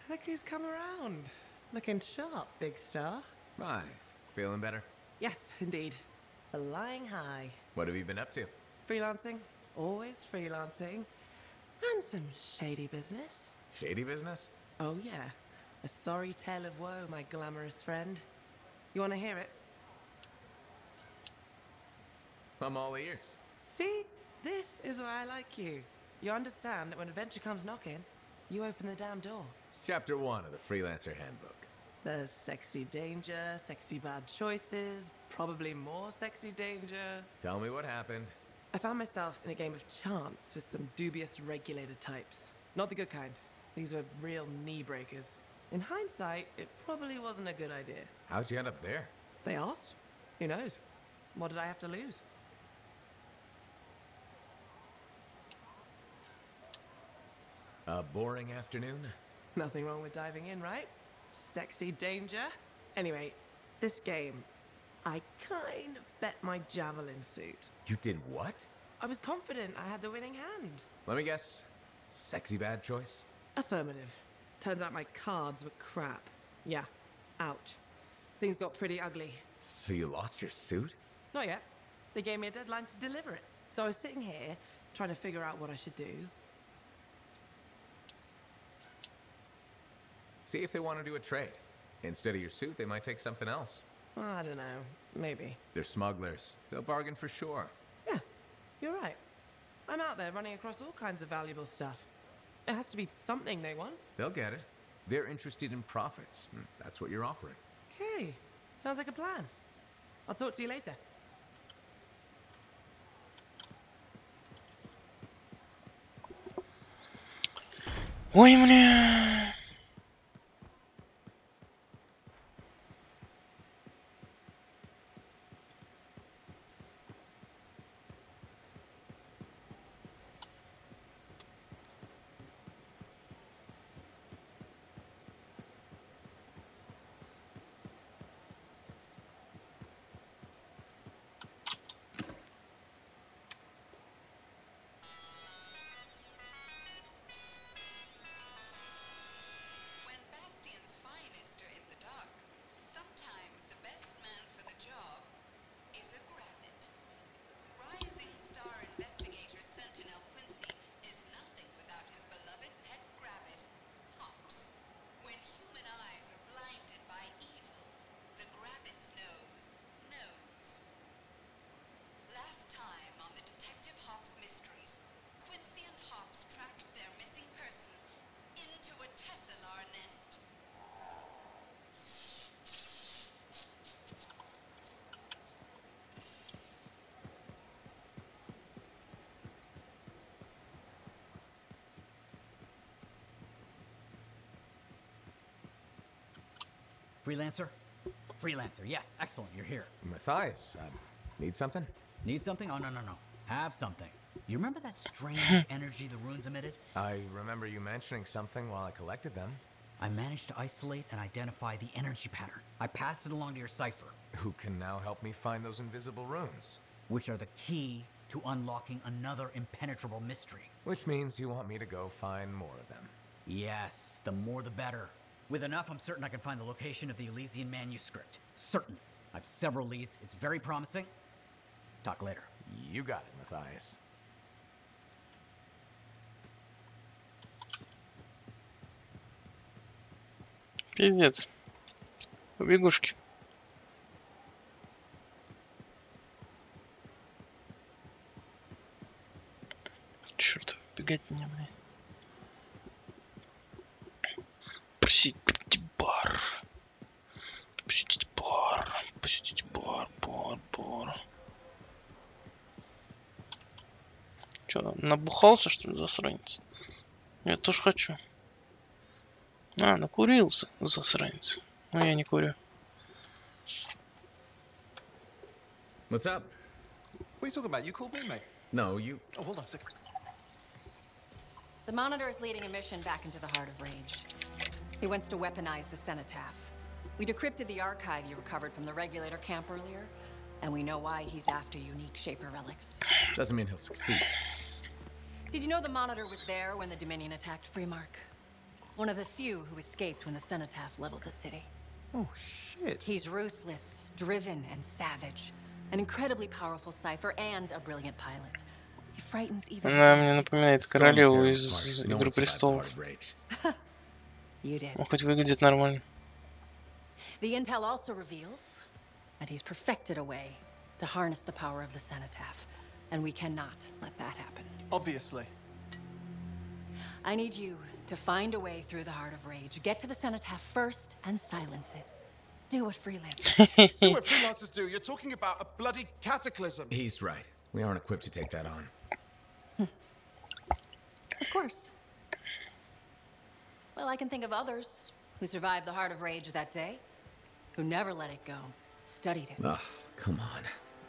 Look who's come around. Looking sharp, big star. Right. Feeling better? Yes, indeed. Flying high. What have you been up to? Freelancing. Always freelancing. And some shady business. Shady business? Oh, yeah. A sorry tale of woe, my glamorous friend. You want to hear it? I'm all ears. See? This is why I like you. You understand that when adventure comes knocking, you open the damn door. It's chapter 1 of the Freelancer Handbook. There's sexy danger, sexy bad choices, probably more sexy danger. Tell me what happened. I found myself in a game of chance with some dubious regulator types. Not the good kind. These were real knee breakers. In hindsight, it probably wasn't a good idea. How'd you end up there? They asked. Who knows? What did I have to lose? A boring afternoon? Nothing wrong with diving in, right? Sexy danger. Anyway, this game, I kind of bet my javelin suit. You did what? I was confident I had the winning hand. Let me guess. Sexy bad choice? Affirmative. Turns out my cards were crap. Yeah. Ouch. Things got pretty ugly. So you lost your suit? Not yet. They gave me a deadline to deliver it. So I was sitting here, trying to figure out what I should do. See if they want to do a trade. Instead of your suit, they might take something else. I don't know. Maybe. They're smugglers. They'll bargain for sure. Yeah, you're right. I'm out there running across all kinds of valuable stuff. It has to be something they want. They'll get it. They're interested in profits. That's what you're offering. Okay. Sounds like a plan. I'll talk to you later. Ой, бля. Freelancer? Freelancer, yes, excellent, you're here. Matthias, need something? Need something? Oh, no. Have something. You remember that strange energy the runes emitted? I remember you mentioning something while I collected them. I managed to isolate and identify the energy pattern. I passed it along to your cipher. Who can now help me find those invisible runes? Which are the key to unlocking another impenetrable mystery. Which means you want me to go find more of them. Yes, the more the better. With enough, I'm certain I can find the location of the Elysian manuscript. Certain. I've several leads. It's very promising. Talk later. You got it, Matthias. Пиздец. Побегушки. Черт, бегать мне, блядь. Посетите бар. Посетите бар. Посетите бар. Че, набухался, что ли, засранец? Я тоже хочу. А, накурился, засранец. Но я не курю. What's up? What are you talking about? You called me, mate. No, you... Oh, hold on a second. The Monitor is leading a mission back into the Heart of Rage. He wants to weaponize the Cenotaph. We decrypted the archive you recovered from the Regulator camp earlier, and we know why he's after unique Shaper relics. Doesn't mean he'll succeed. Did you know the Monitor was there when the Dominion attacked Freemark? One of the few who escaped when the Cenotaph leveled the city. Oh, shit. He's ruthless, driven, and savage. An incredibly powerful cipher and a brilliant pilot. He frightens even... Она мне напоминает королеву из Игры престолов. You did. Он хоть выглядит нормально. The intel also reveals that he's perfected a way to harness the power of the cenotaph, and we cannot let that happen. Obviously. I need you to find a way through the Heart of Rage. Get to the cenotaph first and silence it. Do what freelancers Do what freelancers do. You're talking about a bloody cataclysm. He's right. We aren't equipped to take that on. Of course. Well, I can think of others who survived the Heart of Rage that day, who never let it go, studied it. Ugh, come on.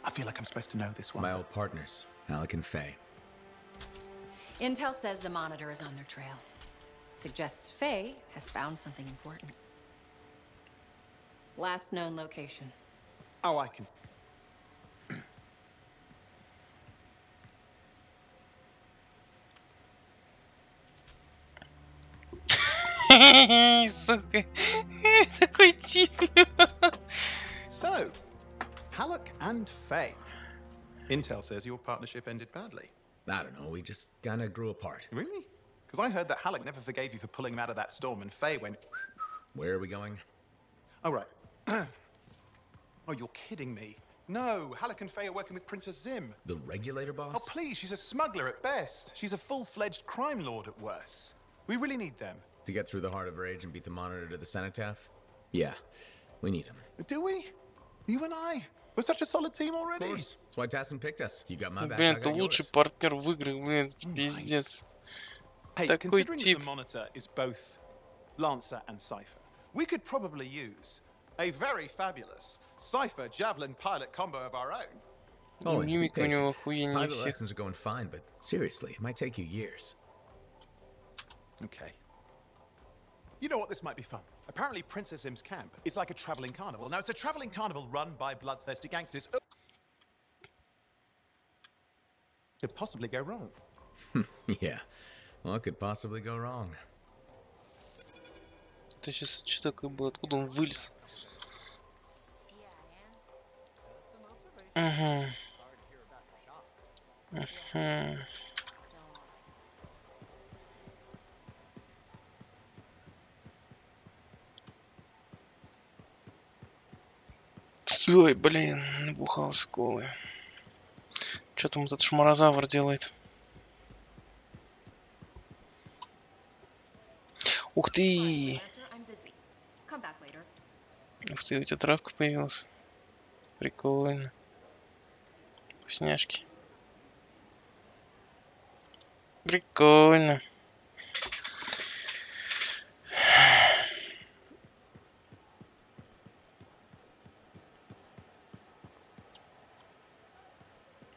I feel like I'm supposed to know this one. My old partners, Alec and Faye. Intel says the Monitor is on their trail. Suggests Faye has found something important. Last known location. Oh, I can. Сука. Такой тип. So, Halleck and Faye. Intel says your partnership ended badly. I don't know, we just kinda grew apart. Really? Because I heard that Halleck never forgave you for pulling him out of that storm, and Faye went... Where are we going? Oh, right. Oh, you're kidding me. No, Halleck and Faye are working with Princess Zim. The regulator boss? Oh, please, she's a smuggler at best. She's a full-fledged crime lord at worst. We really need them. To get through the Heart of Rage and beat the Monitor to the cenotaph? Yeah, we need him. Do we? You and I? We're such a solid team already. Of course. That's why Tassin picked us. You got my back, Блин, I это got лучший yours. партнер в играх, блин, пиздец. Hey, Такой considering that тип. the Monitor is both Lancer and Cypher, we could probably use a very fabulous Cypher Javelin pilot combo of our own. Oh, and be Мимика у него patient. охуеннее Pilot всех. lessons are going fine, but seriously, it might take you years. Okay. You know what? This might be fun. Apparently, Princess Zim's camp is like a traveling carnival. Now, it's a traveling carnival run by bloodthirsty gangsters. Could possibly go wrong. Yeah, what could possibly go wrong? Это сейчас что такое было? Откуда он вылез? Угу. Угу. Ой, блин, набухался колы. Что там этот шмарозавр делает? Ух ты! Ух ты, у тебя травка появилась. Прикольно. Вкусняшки. Прикольно.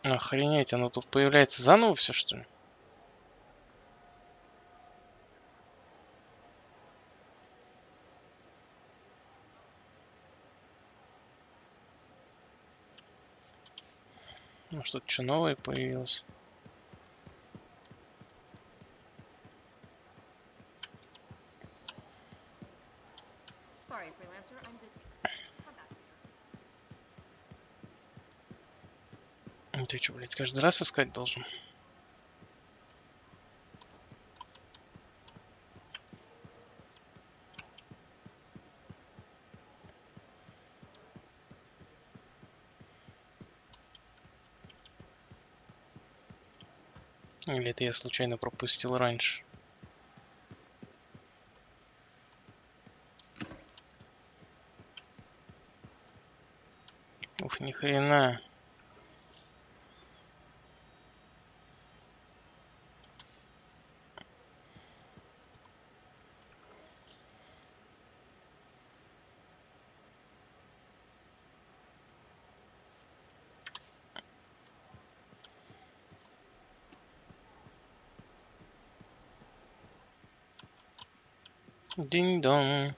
Охренеть, оно тут появляется заново все, что ли? Ну что-то что новое появилось. Sorry, freelancer, I'm busy. Come back. Ты что, блядь, каждый раз искать должен? Или это я случайно пропустил раньше? Ух, ни хрена. Динь-дон.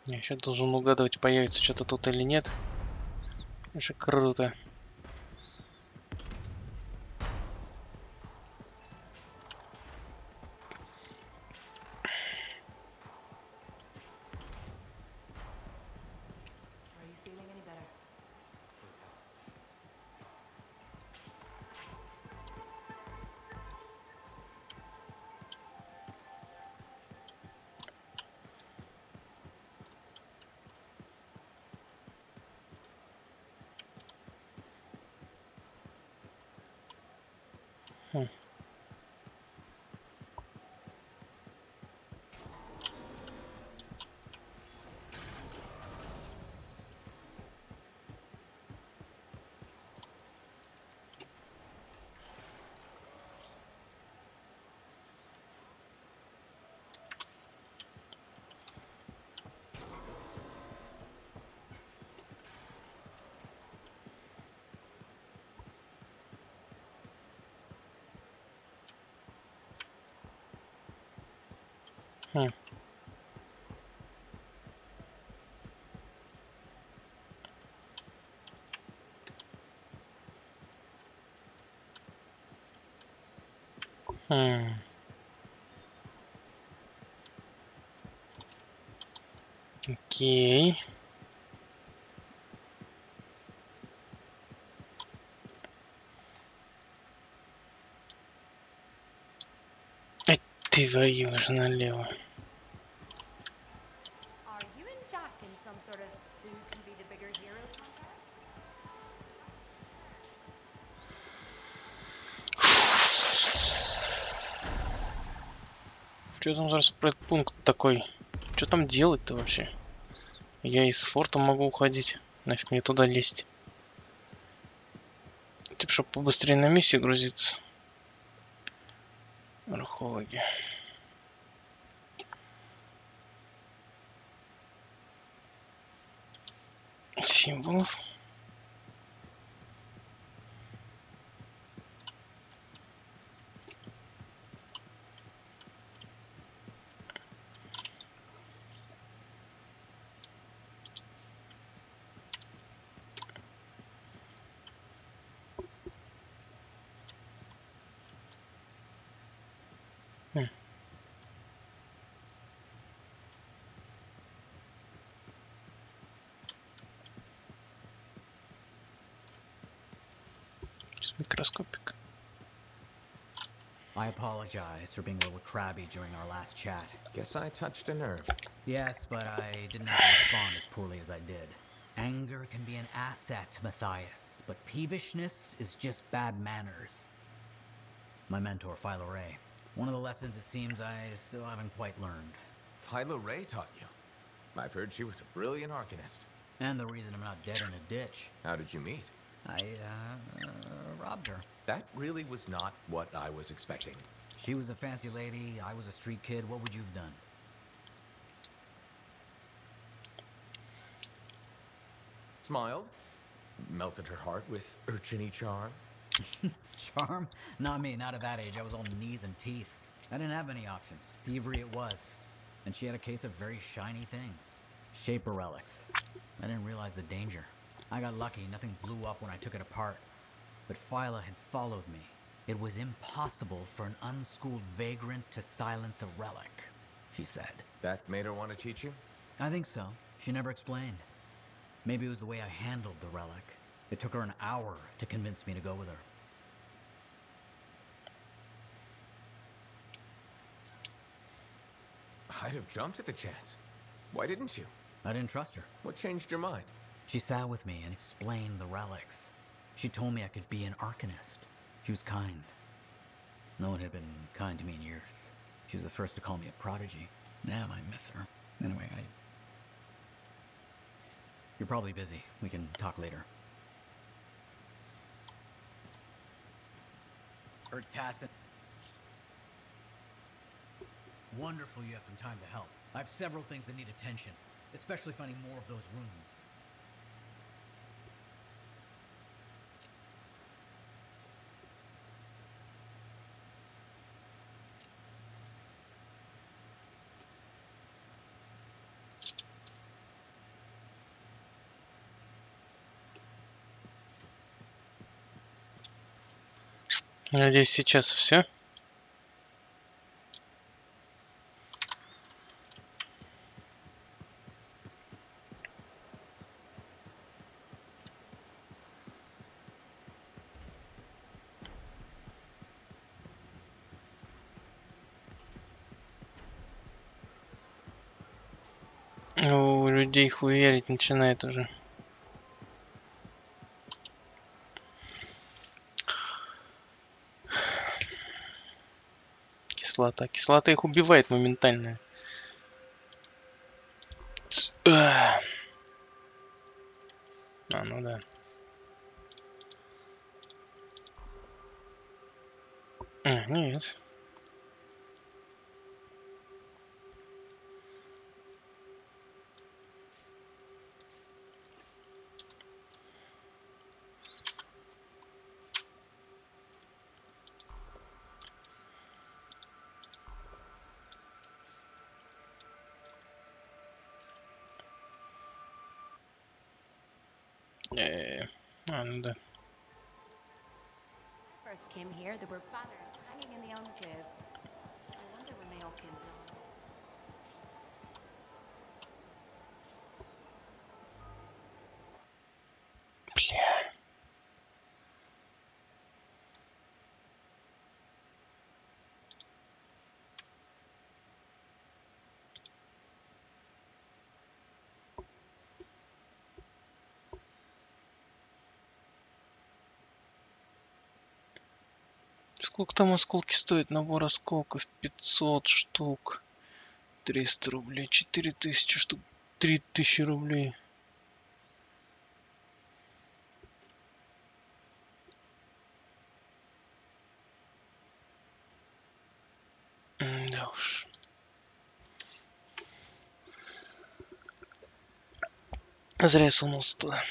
Я еще должен угадывать, появится что-то тут или нет. Это же круто. Окей. Твою же налево. Are you and Jack in some sort of who can be the bigger hero contest? Что там за спредпункт такой? Что там делать-то вообще? Я из форта могу уходить. Нафиг мне туда лезть. Типа, чтобы побыстрее на миссию грузиться. Археологи. Символов. Микроскопик. I apologize for being a little crabby during our last chat. Guess I touched a nerve. Yes, but I didn't have to respond as poorly as I did. Anger can be an asset, Matthias, but peevishness is just bad manners. My mentor, Philo Ray. One of the lessons it seems I still haven't quite learned. Philo Ray taught you? I've heard she was a brilliant arcanist. And the reason I'm not dead in a ditch. How did you meet? I, robbed her. That really was not what I was expecting. She was a fancy lady, I was a street kid. What would you have done? Smiled, melted her heart with urchin-y charm. Charm? Not me, not at that age. I was all knees and teeth. I didn't have many options. Thievery it was. And she had a case of very shiny things. Shaper relics. I didn't realize the danger. I got lucky, nothing blew up when I took it apart. But Phyla had followed me. It was impossible for an unschooled vagrant to silence a relic, she said. That made her want to teach you? I think so. She never explained. Maybe it was the way I handled the relic. It took her an hour to convince me to go with her. I'd have jumped at the chance. Why didn't you? I didn't trust her. What changed your mind? She sat with me and explained the relics. She told me I could be an arcanist. She was kind. No one had been kind to me in years. She was the first to call me a prodigy. Damn, I miss her. Anyway, You're probably busy. We can talk later. Tassin. Wonderful you have some time to help. I have several things that need attention, especially finding more of those runes. Надеюсь, сейчас все. У людей хуярить начинает уже. кислота. Кислота их убивает моментально. А, ну да. Нет. Ну да. First came here, there were banners hanging in the enclave. I wonder when they all came down. Бля. Сколько там осколки стоят? Набор осколков 500 штук. 300 рублей. 4000 штук. 3000 рублей. Да уж. Зря я сунулся туда.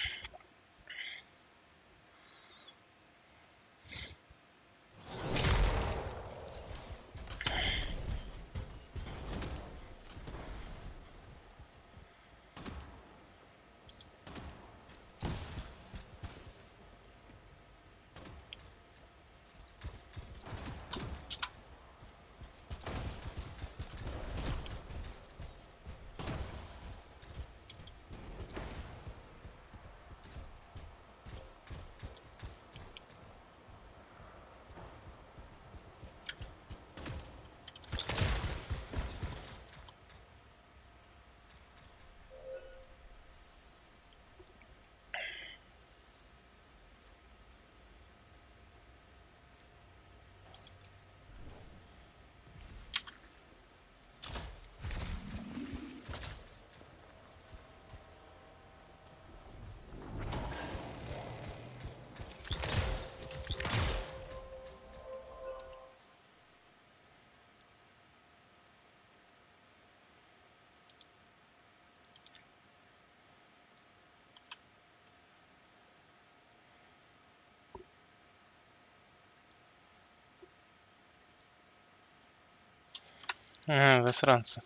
Засранцы.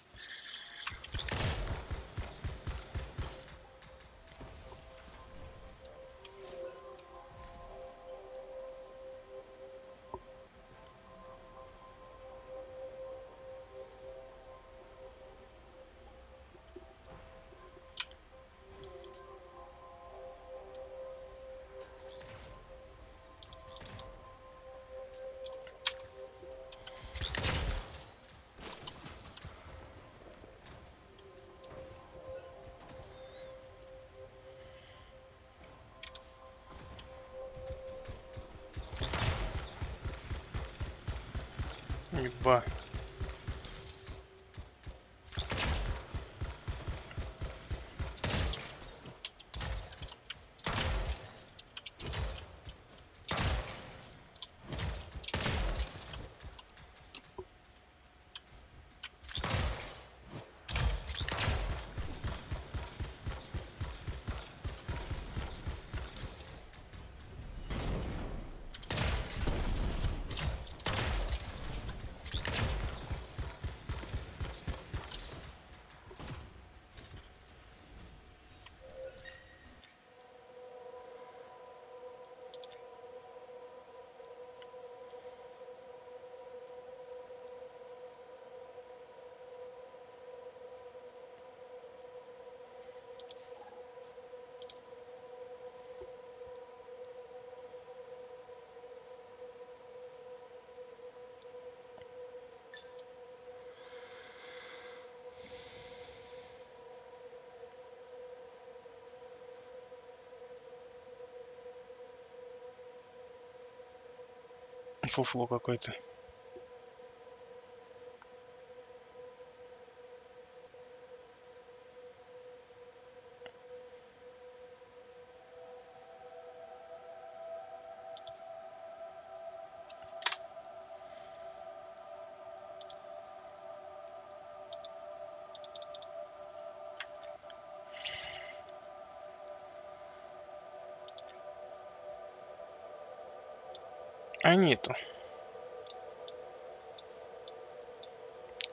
Еба. Фуфло какой-то. А нету.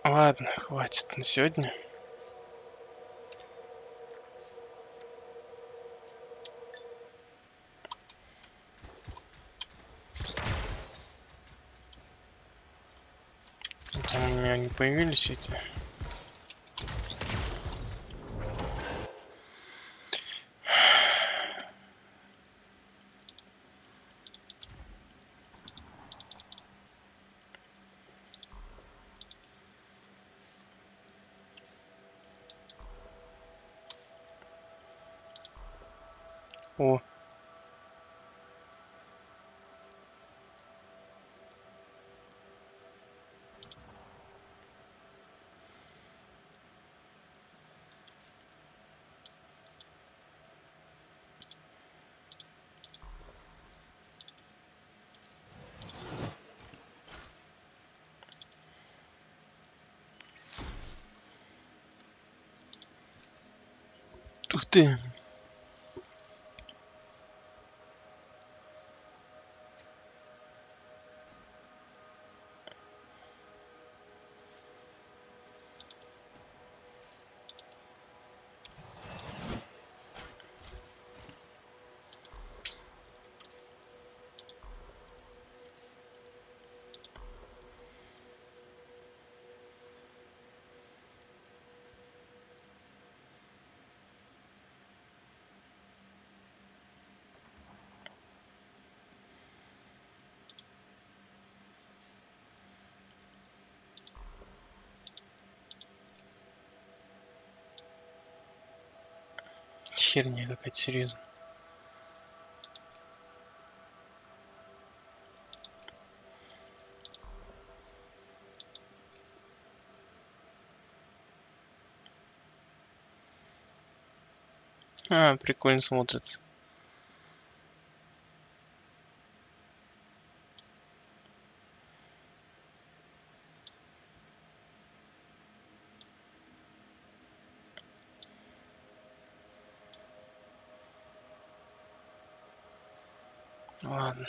Ладно, хватит на сегодня. Там у меня не появились эти. О. Ух ты. Херня какая-то, серьезно. А, прикольно смотрится. Ладно.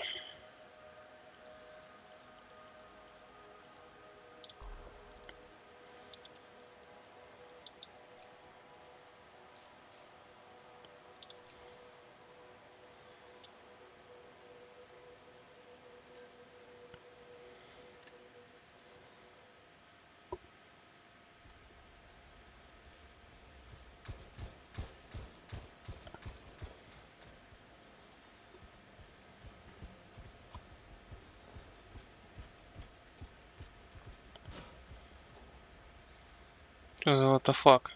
Что за what the fuck?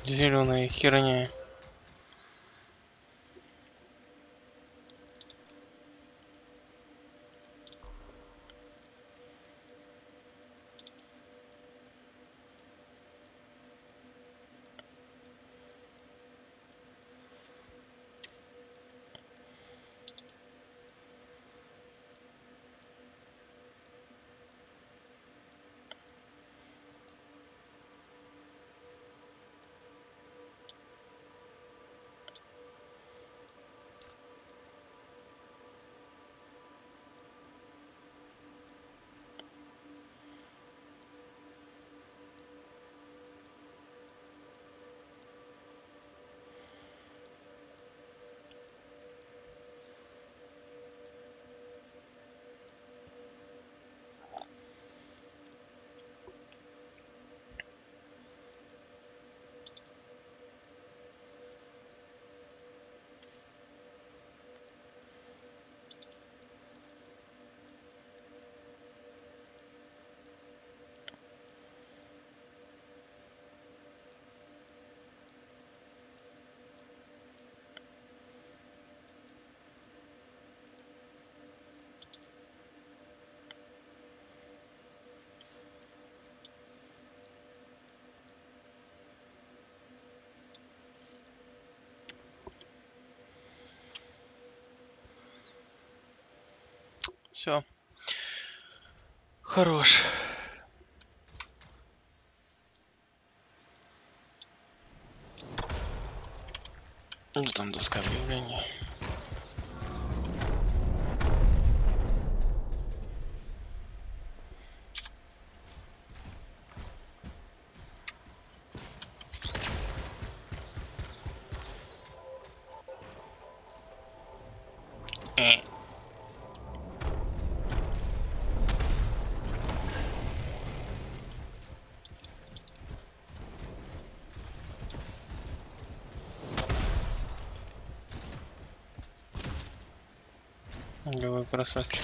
Зеленая херня. Все. Хорош. Ну там доска объявлений. Левый красавчик.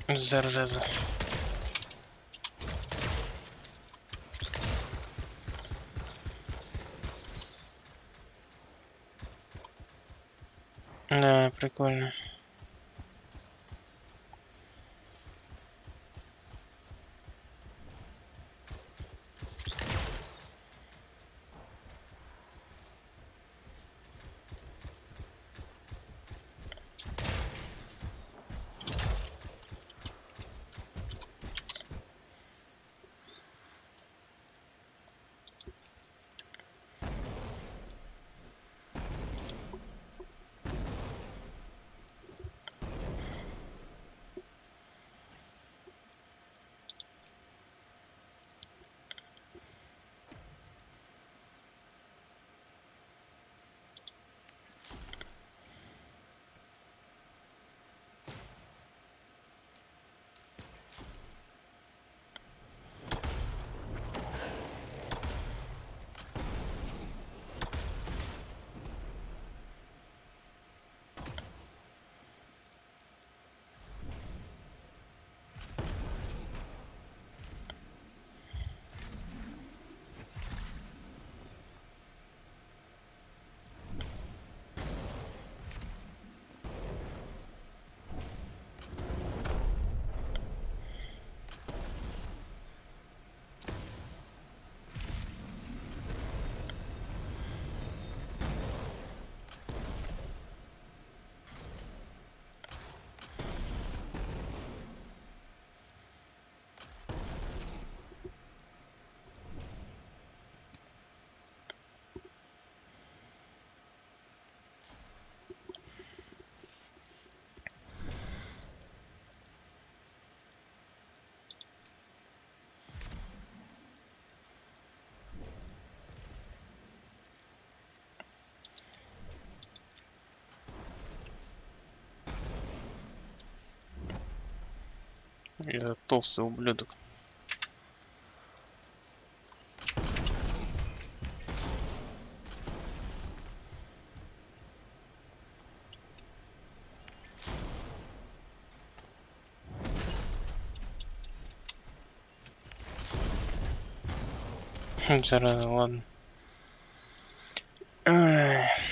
Зараза. Да, прикольно. Я толстый ублюдок. Зараза, ладно. Ай.